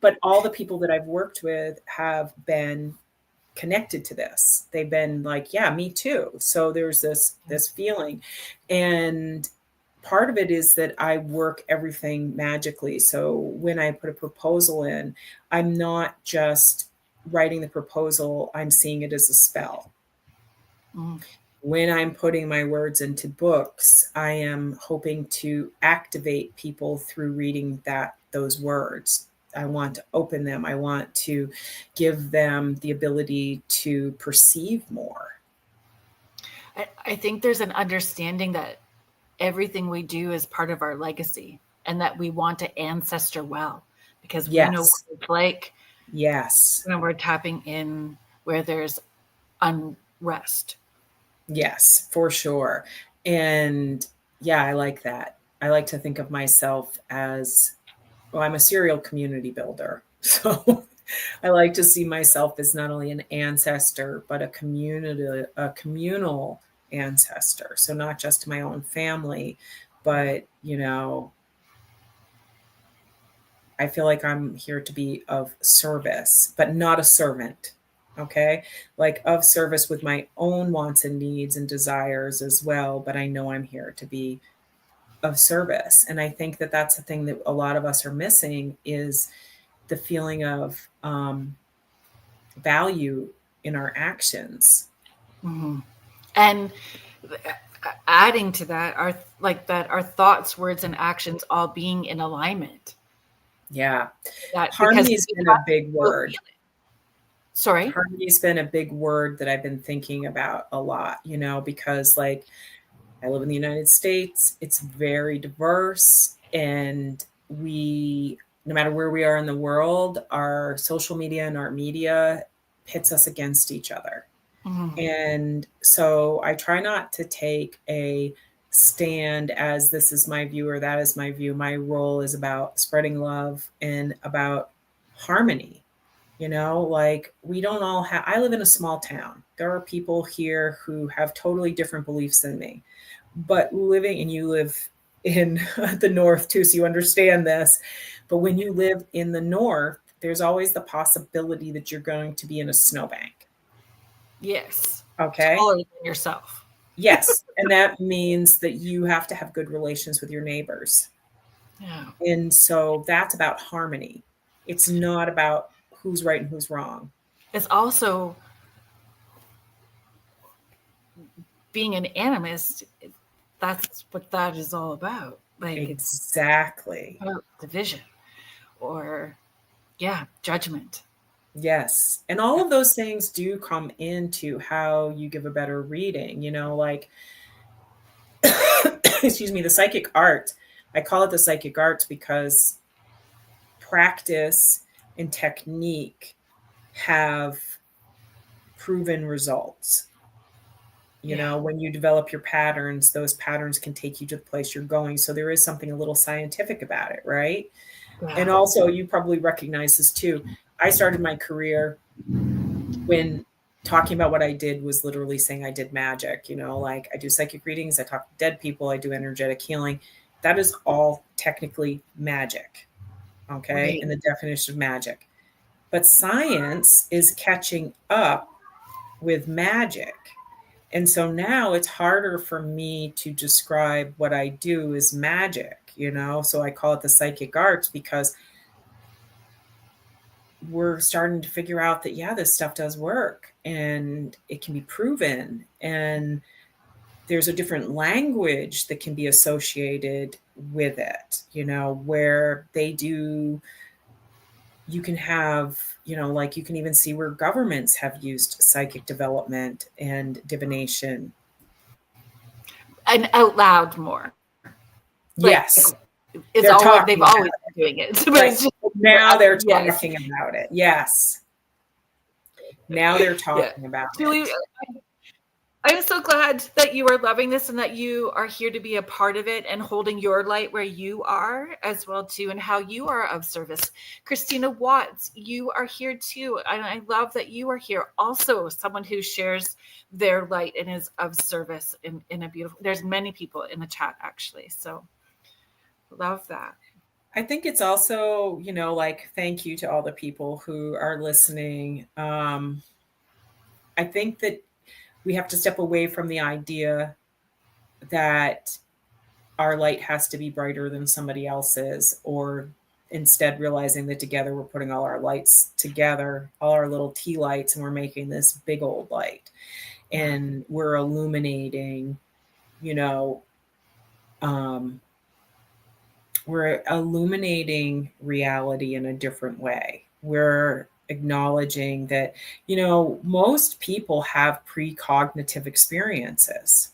Speaker 2: But all the people that I've worked with have been connected to this. They've been like, yeah, me too. So there's this feeling. And part of it is that I work everything magically. So when I put a proposal in, I'm not just writing the proposal, I'm seeing it as a spell. When I'm putting my words into books, I am hoping to activate people through reading those words. I want to open them. I want to give them the ability to perceive more.
Speaker 1: I think there's an understanding that everything we do is part of our legacy, and that we want to ancestor well, because we know what it's like.
Speaker 2: Yes.
Speaker 1: When we're tapping in where there's unrest.
Speaker 2: Yes, for sure. And yeah, I like that. I like to think of myself as, well, I'm a serial community builder. So I like to see myself as not only an ancestor, but a communal ancestor. So not just to my own family, but, I feel like I'm here to be of service, but not a servant. Okay. Like of service with my own wants and needs and desires as well. But I know I'm here to be of service. And I think that that's the thing that a lot of us are missing, is the feeling of value in our actions.
Speaker 1: And adding to that, our thoughts, words, and actions all being in alignment.
Speaker 2: Yeah. Harmony's been a big word.
Speaker 1: Sorry?
Speaker 2: Harmony's been a big word that I've been thinking about a lot, because like I live in the United States, it's very diverse, and no matter where we are in the world, our social media and our media pits us against each other. And so I try not to take a stand as this is my view or that is my view. My role is about spreading love and about harmony. Like we don't all have, I live in a small town. There are people here who have totally different beliefs than me, but and you live in the North too, so you understand this. But when you live in the North, there's always the possibility that you're going to be in a snowbank.
Speaker 1: Yes.
Speaker 2: Okay.
Speaker 1: Taller than yourself.
Speaker 2: Yes. And that means that you have to have good relations with your neighbors.
Speaker 1: Yeah.
Speaker 2: And so that's about harmony. It's not about who's right and who's wrong.
Speaker 1: It's also being an animist. That's what that is all about. Like
Speaker 2: exactly.
Speaker 1: It's about division or judgment.
Speaker 2: Yes. And all of those things do come into how you give a better reading, like, excuse me, the psychic art. I call it the psychic arts because practice and technique have proven results. When you develop your patterns, those patterns can take you to the place you're going. So there is something a little scientific about it, right? Yeah. And also, you probably recognize this too. I started my career when talking about what I did was literally saying I did magic, like I do psychic readings, I talk to dead people, I do energetic healing. That is all technically magic, okay? Right. In the definition of magic. But science is catching up with magic. And so now it's harder for me to describe what I do as magic, So I call it the psychic arts because we're starting to figure out that, this stuff does work and it can be proven. And there's a different language that can be associated with it, where you can have, like you can even see where governments have used psychic development and divination.
Speaker 1: And out loud more.
Speaker 2: Yes.
Speaker 1: They've always been doing it.
Speaker 2: Right. Now they're talking about it. Yes. Now they're talking about
Speaker 1: Julie,
Speaker 2: it.
Speaker 1: I'm so glad that you are loving this and that you are here to be a part of it and holding your light where you are as well too, and how you are of service. Christina Watts, you are here too. And I love that you are here. Also someone who shares their light and is of service in a beautiful, there's many people in the chat actually. So love that.
Speaker 2: I think it's also, like, thank you to all the people who are listening. I think that we have to step away from the idea that our light has to be brighter than somebody else's, or instead realizing that together we're putting all our lights together, all our little tea lights, and we're making this big old light. And we're illuminating, we're illuminating reality in a different way. We're acknowledging that, most people have precognitive experiences.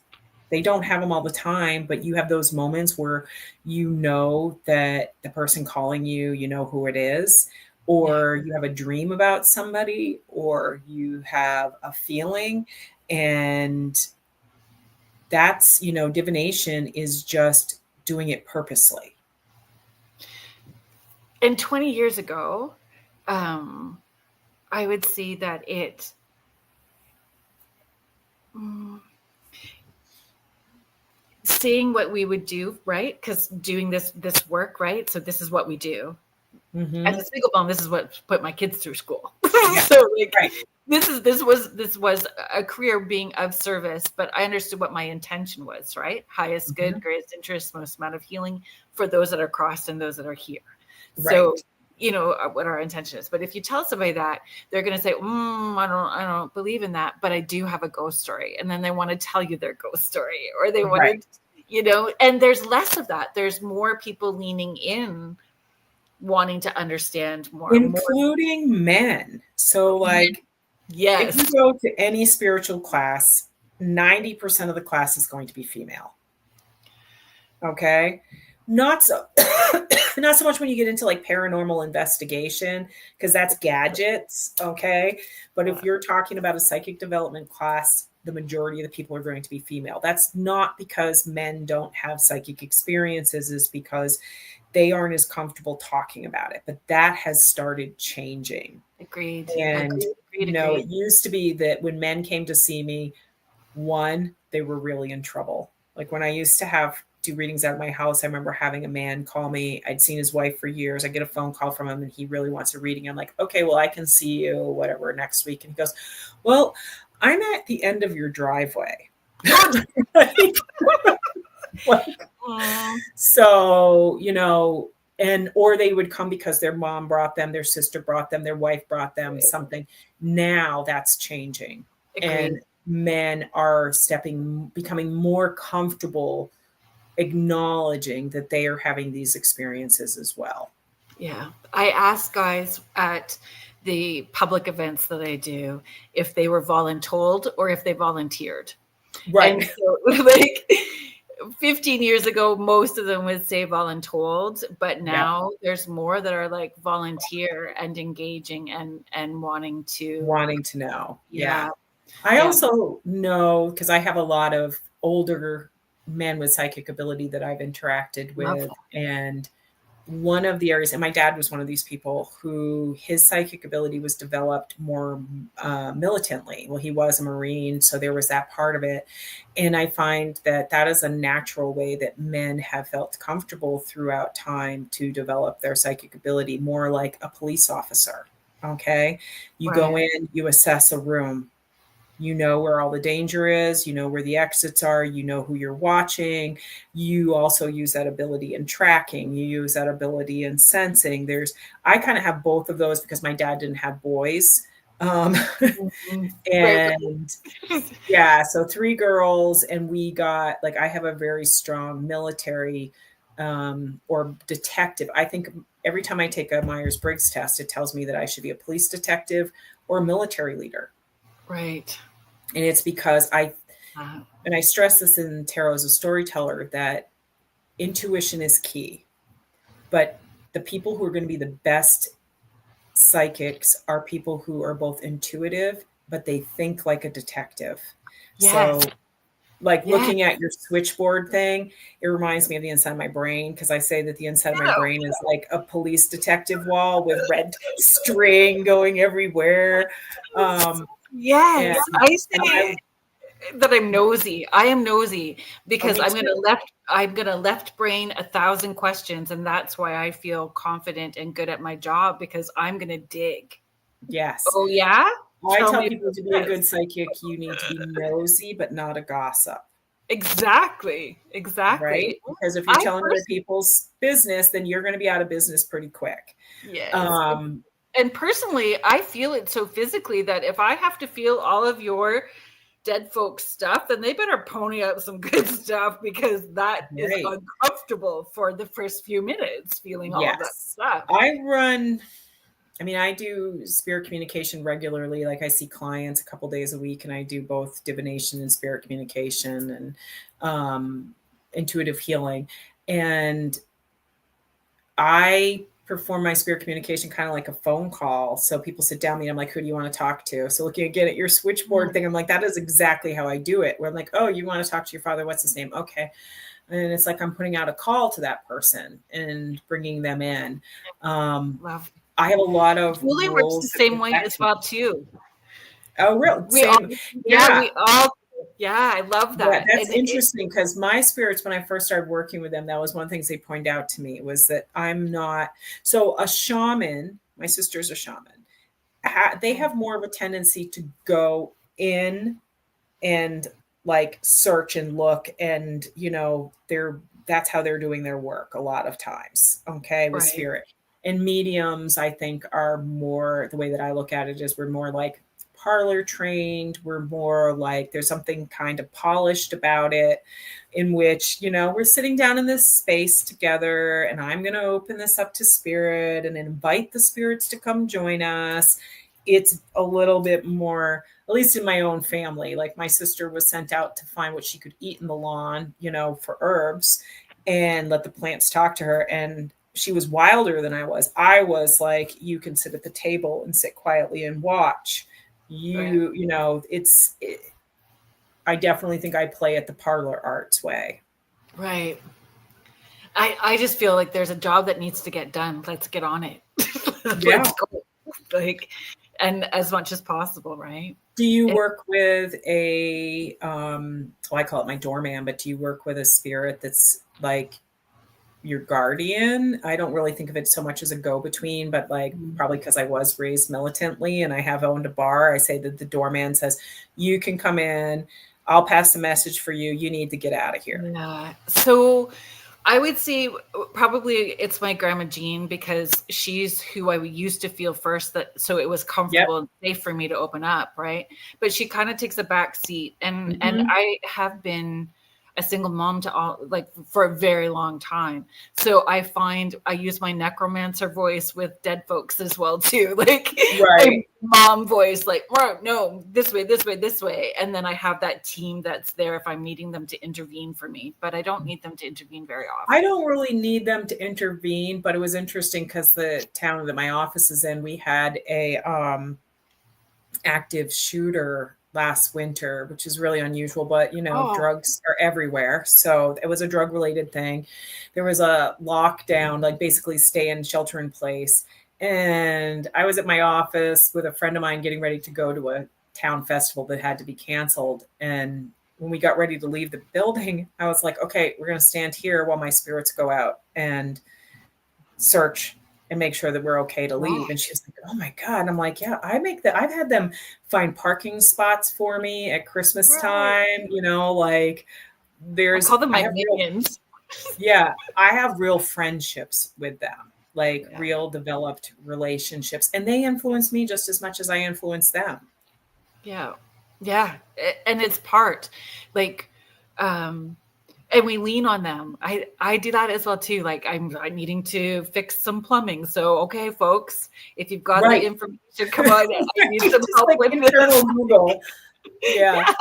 Speaker 2: They don't have them all the time, but you have those moments where that the person calling you, who it is, or you have a dream about somebody, or you have a feeling. And that's, divination is just doing it purposely.
Speaker 1: And 20 years ago, I would see that seeing what we would do, right? Because doing this work, right? So this is what we do. Mm-hmm. As a single mom, this is what put my kids through school. So right. This was a career being of service, but I understood what my intention was, right? Highest good, mm-hmm. greatest interest, most amount of healing for those that are crossed and those that are here. Right. So what our intention is. But if you tell somebody that, they're going to say, I don't believe in that, but I do have a ghost story. And then they want to tell you their ghost story, or they want to, and there's less of that. There's more people leaning in, wanting to understand more.
Speaker 2: Including men. So like, if you go to any spiritual class, 90% of the class is going to be female. Okay. Not so much when you get into like paranormal investigation, because that's gadgets. Okay. But if you're talking about a psychic development class, the majority of the people are going to be female. That's not because men don't have psychic experiences, is because they aren't as comfortable talking about it. But that has started changing.
Speaker 1: Agreed.
Speaker 2: And,
Speaker 1: Agreed.
Speaker 2: it used to be that when men came to see me, one, they were really in trouble. Like when I used to do readings out of my house, I remember having a man call me. I'd seen his wife for years. I get a phone call from him and he really wants a reading. I'm like, okay, well, I can see you, whatever, next week. And he goes, well, I'm at the end of your driveway. So, or they would come because their mom brought them, their sister brought them, their wife brought them, something. Now that's changing. Agreed. And men are becoming more comfortable acknowledging that they are having these experiences as well.
Speaker 1: Yeah. I ask guys at the public events that I do if they were voluntold or if they volunteered.
Speaker 2: Right.
Speaker 1: And so, like 15 years ago, most of them would say voluntold, but now there's more that are like volunteer and engaging and wanting to
Speaker 2: know. Yeah. I also know, because I have a lot of older men with psychic ability that I've interacted with. And one of the areas, and my dad was one of these people who his psychic ability was developed more militantly. Well, he was a Marine, so there was that part of it. And I find that is a natural way that men have felt comfortable throughout time to develop their psychic ability, more like a police officer. Okay. You go in, you assess a room. You know where all the danger is, you know where the exits are, you know who you're watching. You also use that ability in tracking. You use that ability in sensing. I kind of have both of those because my dad didn't have boys. And so 3 girls, and we got, like, I have a very strong military or detective. I think every time I take a Myers-Briggs test, it tells me that I should be a police detective or a military leader.
Speaker 1: Right.
Speaker 2: And it's because and I stress this in Tarot as a storyteller, that intuition is key. But the people who are going to be the best psychics are people who are both intuitive, but they think like a detective. Yes. So looking at your switchboard thing, it reminds me of the inside of my brain, because I say that the inside of my brain is like a police detective wall with red string going everywhere.
Speaker 1: Yes, I say that I'm nosy. I am nosy because I'm gonna left brain 1,000 questions, and that's why I feel confident and good at my job, because I'm gonna dig.
Speaker 2: Yes.
Speaker 1: Oh yeah.
Speaker 2: I tell people to be a good psychic, you need to be nosy, but not a gossip.
Speaker 1: Exactly.
Speaker 2: Right? Because if you're telling other people's business, then you're going to be out of business pretty quick.
Speaker 1: Yes. And personally, I feel it so physically that if I have to feel all of your dead folks stuff, then they better pony up some good stuff, because that is uncomfortable for the first few minutes, feeling all of that stuff.
Speaker 2: I do spirit communication regularly. Like, I see clients a couple days a week, and I do both divination and spirit communication and intuitive healing. And I perform my spirit communication kind of like a phone call. So people sit down with me and I'm like, who do you want to talk to? So looking again at your switchboard thing, I'm like, that is exactly how I do it. Where I'm like, oh, you want to talk to your father? What's his name? Okay. And it's like I'm putting out a call to that person and bringing them in.
Speaker 1: Love.
Speaker 2: I have a lot of
Speaker 1: Julie works the same way as well too.
Speaker 2: Oh, really?
Speaker 1: We all. Yeah, I love that.
Speaker 2: Yeah, that's interesting, because my spirits, when I first started working with them, that was one of the things they pointed out to me, was that I'm not. So a shaman, my sister's a shaman, they have more of a tendency to go in and like search and look, and that's how they're doing their work a lot of times. Okay, with spirit. And mediums, I think, are more, the way that I look at it is, we're more like parlor trained. We're more like, there's something kind of polished about it, in which, we're sitting down in this space together, and I'm going to open this up to spirit and invite the spirits to come join us. It's a little bit more, at least in my own family, like my sister was sent out to find what she could eat in the lawn, for herbs, and let the plants talk to her. And she was wilder than I was. I was like, you can sit at the table and sit quietly and watch. I definitely think I play it the parlor arts way.
Speaker 1: Right. I just feel like there's a job that needs to get done. Let's get on it.
Speaker 2: Yeah.
Speaker 1: Let's go. Like, and as much as possible, right?
Speaker 2: Do you work with a, I call it my doorman, but do you work with a spirit that's like your guardian? I don't really think of it so much as a go-between, but like probably because I was raised militantly and I have owned a bar, I say that the doorman says, you can come in, I'll pass the message for you. You need to get out of here.
Speaker 1: Yeah. So I would say probably it's my grandma Jean, because she's who I used to feel first, that so it was comfortable and safe for me to open up, right? But she kind of takes a back seat, and I have been a single mom to all, like, for a very long time. So I find I use my necromancer voice with dead folks as well too. Like mom voice, like, no, this way, this way, this way. And then I have that team that's there if I'm needing them to intervene for me, but I don't need them to intervene very often.
Speaker 2: I don't really need them to intervene, but it was interesting because the town that my office is in, we had a active shooter last winter, which is really unusual, but drugs are everywhere. So it was a drug related thing. There was a lockdown, like basically stay in shelter in place. And I was at my office with a friend of mine getting ready to go to a town festival that had to be canceled. And when we got ready to leave the building, I was like, okay, we're going to stand here while my spirits go out and search and make sure that we're okay to leave. And she's like, oh my God. And I'm like, yeah, I've had them find parking spots for me at Christmas time, like I
Speaker 1: call them my minions.
Speaker 2: Yeah. I have real friendships with them, like real developed relationships, and they influence me just as much as I influence them.
Speaker 1: Yeah. Yeah. And it's part like, and we lean on them. I do that as well too. Like I'm needing to fix some plumbing. So, okay, folks, if you've got the information, come on. I need some help with this.
Speaker 2: Google. Yeah.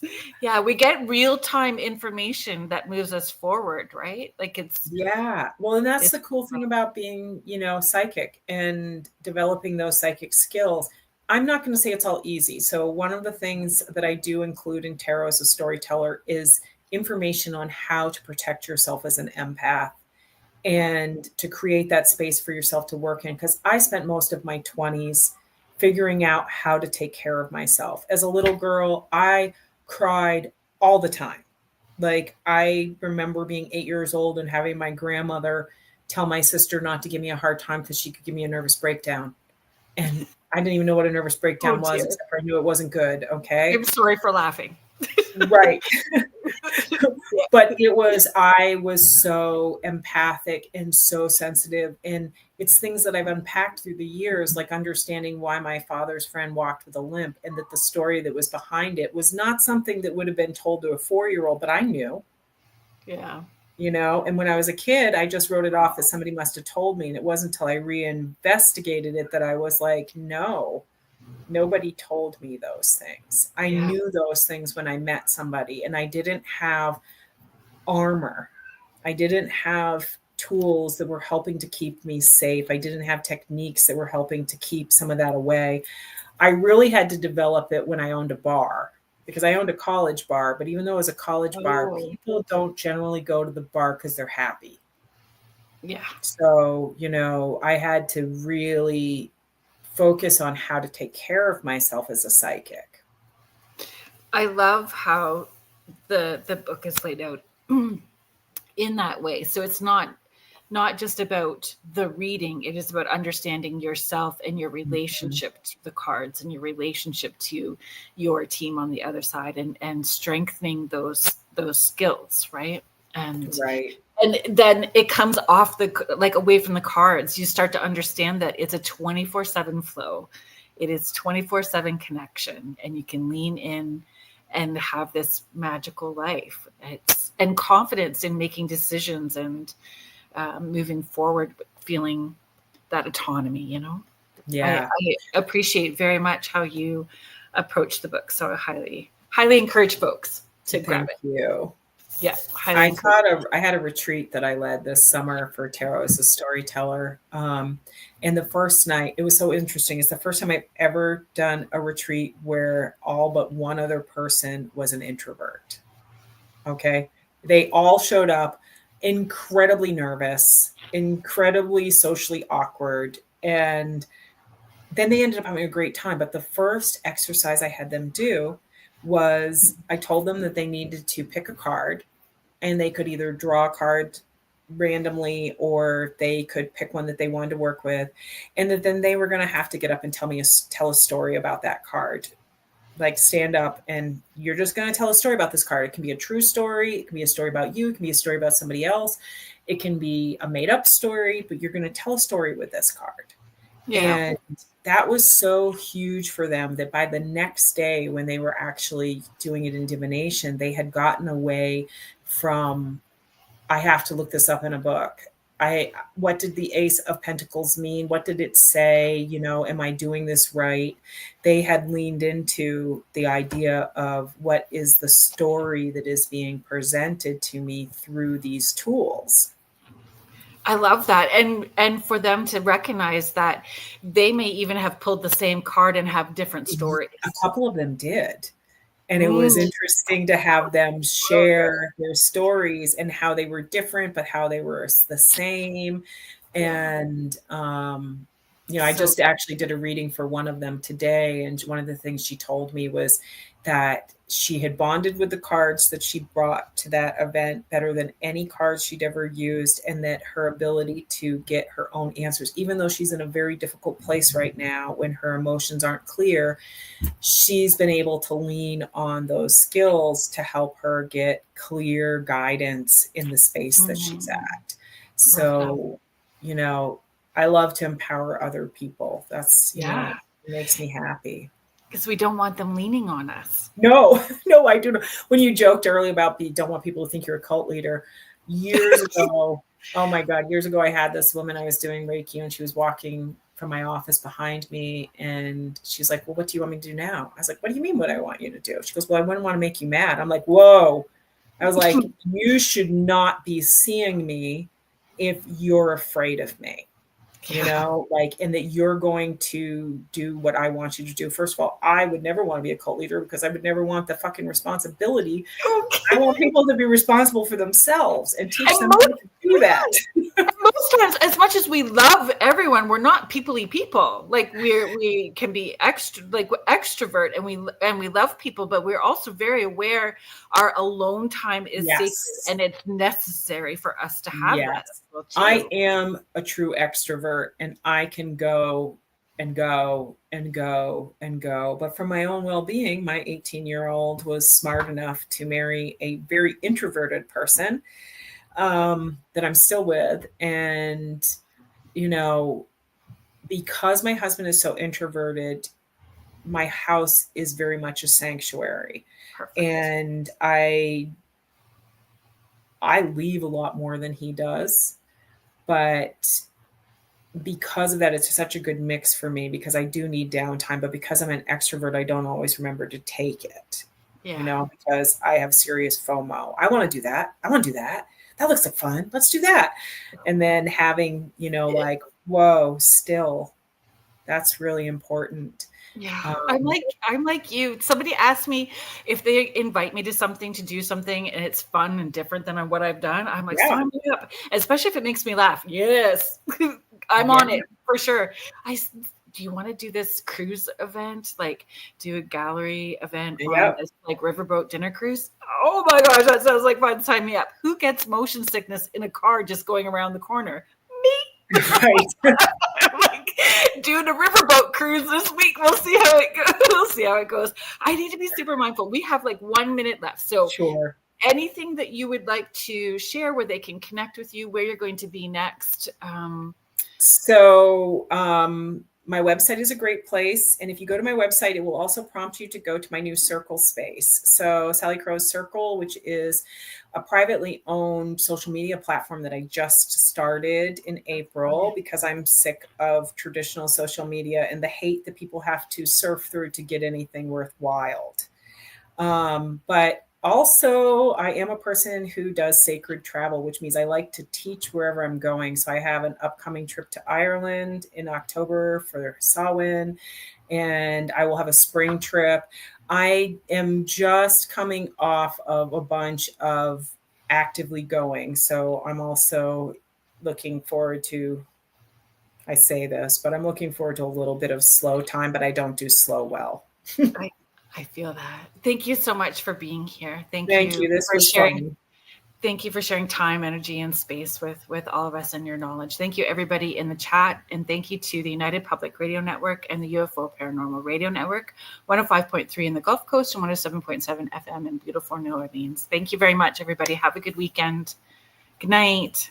Speaker 1: Yes. Yeah. We get real-time information that moves us forward, right? Like it's.
Speaker 2: Yeah. Well, and that's the cool thing about being, psychic and developing those psychic skills. I'm not going to say it's all easy. So one of the things that I do include in tarot as a storyteller is information on how to protect yourself as an empath and to create that space for yourself to work in. Because I spent most of my 20s figuring out how to take care of myself. As a little girl, I cried all the time. Like I remember being 8 years old and having my grandmother tell my sister not to give me a hard time because she could give me a nervous breakdown. And I didn't even know what a nervous breakdown was, except for I knew it wasn't good. Okay.
Speaker 1: I'm sorry for laughing.
Speaker 2: Right. But I was so empathic and so sensitive. And it's things that I've unpacked through the years, like understanding why my father's friend walked with a limp, and that the story that was behind it was not something that would have been told to a 4-year-old, but I knew.
Speaker 1: Yeah.
Speaker 2: And when I was a kid, I just wrote it off as somebody must have told me. And it wasn't until I reinvestigated it that I was like, no. Nobody told me those things. I knew those things when I met somebody, and I didn't have armor. I didn't have tools that were helping to keep me safe. I didn't have techniques that were helping to keep some of that away. I really had to develop it when I owned a bar, because I owned a college bar. But even though it was a college bar, people don't generally go to the bar because they're happy.
Speaker 1: Yeah.
Speaker 2: So, I had to really focus on how to take care of myself as a psychic.
Speaker 1: I love how the book is laid out in that way. So it's not just about the reading. It is about understanding yourself and your relationship to the cards and your relationship to your team on the other side, and strengthening those skills, right? And then it comes off away from the cards. You start to understand that it's a 24/7 flow. It is 24/7 connection, and you can lean in and have this magical life. And confidence in making decisions and moving forward, feeling that autonomy, Yeah. I appreciate very much how you approach the book. So I highly encourage folks to grab it.
Speaker 2: Thank you.
Speaker 1: Yeah, highly encourage.
Speaker 2: I had a retreat that I led this summer for tarot as a storyteller. And the first night, it was so interesting. It's the first time I've ever done a retreat where all but one other person was an introvert. Okay. They all showed up incredibly nervous, incredibly socially awkward. And then they ended up having a great time. But the first exercise I had them do was I told them that they needed to pick a card and they could either draw a card randomly or they could pick one that they wanted to work with. And that then they were going to have to get up and tell a story about that card. Like stand up and you're just going to tell a story about this card. It can be a true story. It can be a story about you. It can be a story about somebody else. It can be a made up story, but you're going to tell a story with this card.
Speaker 1: Yeah.
Speaker 2: And that was so huge for them that by the next day, when they were actually doing it in divination, they had gotten away from, I have to look this up in a book. What did the Ace of Pentacles mean? What did it say? You know, am I doing this right? They had leaned into the idea of what is the story that is being presented to me through these tools.
Speaker 1: I love that. And for them to recognize that they may even have pulled the same card and have different stories.
Speaker 2: A couple of them did. And it was interesting to have them share their stories and how they were different, but how they were the same. And, you know, I just actually did a reading for one of them today. And one of the things she told me was that she had bonded with the cards that she brought to that event better than any cards she'd ever used. And that her ability to get her own answers, even though she's in a very difficult place right now when her emotions aren't clear, she's been able to lean on those skills to help her get clear guidance in the space that she's at. So, you know, I love to empower other people. That's, you know, it makes me happy.
Speaker 1: Because we don't want them leaning on us.
Speaker 2: No, I do not. When you joked earlier about don't want people to think you're a cult leader, years ago, oh my God, years ago, I had this woman I was doing Reiki and she was walking from my office behind me and she's like, well, what do you want me to do now? I was like, what do you mean what I want you to do? She goes, well, I wouldn't want to make you mad. I'm like, whoa. I was like, you should not be seeing me if you're afraid of me. You know, like, and that you're going to do what I want you to do. First of all, I would never want to be a cult leader because I would never want the fucking responsibility. I want people to be responsible for themselves and teach them how to do that.
Speaker 1: Most times, as much as we love everyone, we're not people-y people. Like we can be extrovert and we love people, but we're also very aware our alone time is sacred and it's necessary for us to have that.
Speaker 2: I am a true extrovert and I can go and go and go and go. But for my own well-being, my 18-year-old was smart enough to marry a very introverted person that I'm still with. And, you know, because my husband is so introverted, my house is very much a sanctuary. Perfect. And I leave a lot more than he does. But because of that, it's such a good mix for me because I do need downtime. But because I'm an extrovert, I don't always remember to take it, you know, because I have serious FOMO. I want to do that. I want to do that. That looks like fun. Let's do that. And then having, you know, like, whoa, still, that's really important.
Speaker 1: Yeah, I'm like you. Somebody asked me if they invite me to something to do something and it's fun and different than what I've done. I'm like, sign me up, especially if it makes me laugh. Yes, I'm on it for sure. Do you want to do this cruise event? Like do a gallery event on this like riverboat dinner cruise? Oh my gosh, that sounds like fun. Sign me up. Who gets motion sickness in a car just going around the corner? Me. Right. Like doing a riverboat cruise this week. We'll see how it goes. We'll see how it goes. I need to be super mindful. We have like 1 minute left. So anything that you would like to share where they can connect with you, where you're going to be next?
Speaker 2: My website is a great place. And if you go to my website, it will also prompt you to go to my new Circle space. So Salicrow's Circle, which is a privately owned social media platform that I just started in April because I'm sick of traditional social media and the hate that people have to surf through to get anything worthwhile. But Also, I am a person who does sacred travel, which means I like to teach wherever I'm going. So I have an upcoming trip to Ireland in October for Samhain, and I will have a spring trip. I am just coming off of a bunch of actively going. So I'm also looking forward to, I say this, but I'm looking forward to a little bit of slow time, but I don't do slow well.
Speaker 1: I feel that. Thank you so much for being here.
Speaker 2: Thank you. This
Speaker 1: for
Speaker 2: was
Speaker 1: sharing.
Speaker 2: fun.
Speaker 1: Thank you for sharing time, energy, and space with all of us and your knowledge. Thank you, everybody in the chat. And thank you to the United Public Radio Network and the UFO Paranormal Radio Network, 105.3 in the Gulf Coast and 107.7 FM in beautiful New Orleans. Thank you very much, everybody. Have a good weekend. Good night.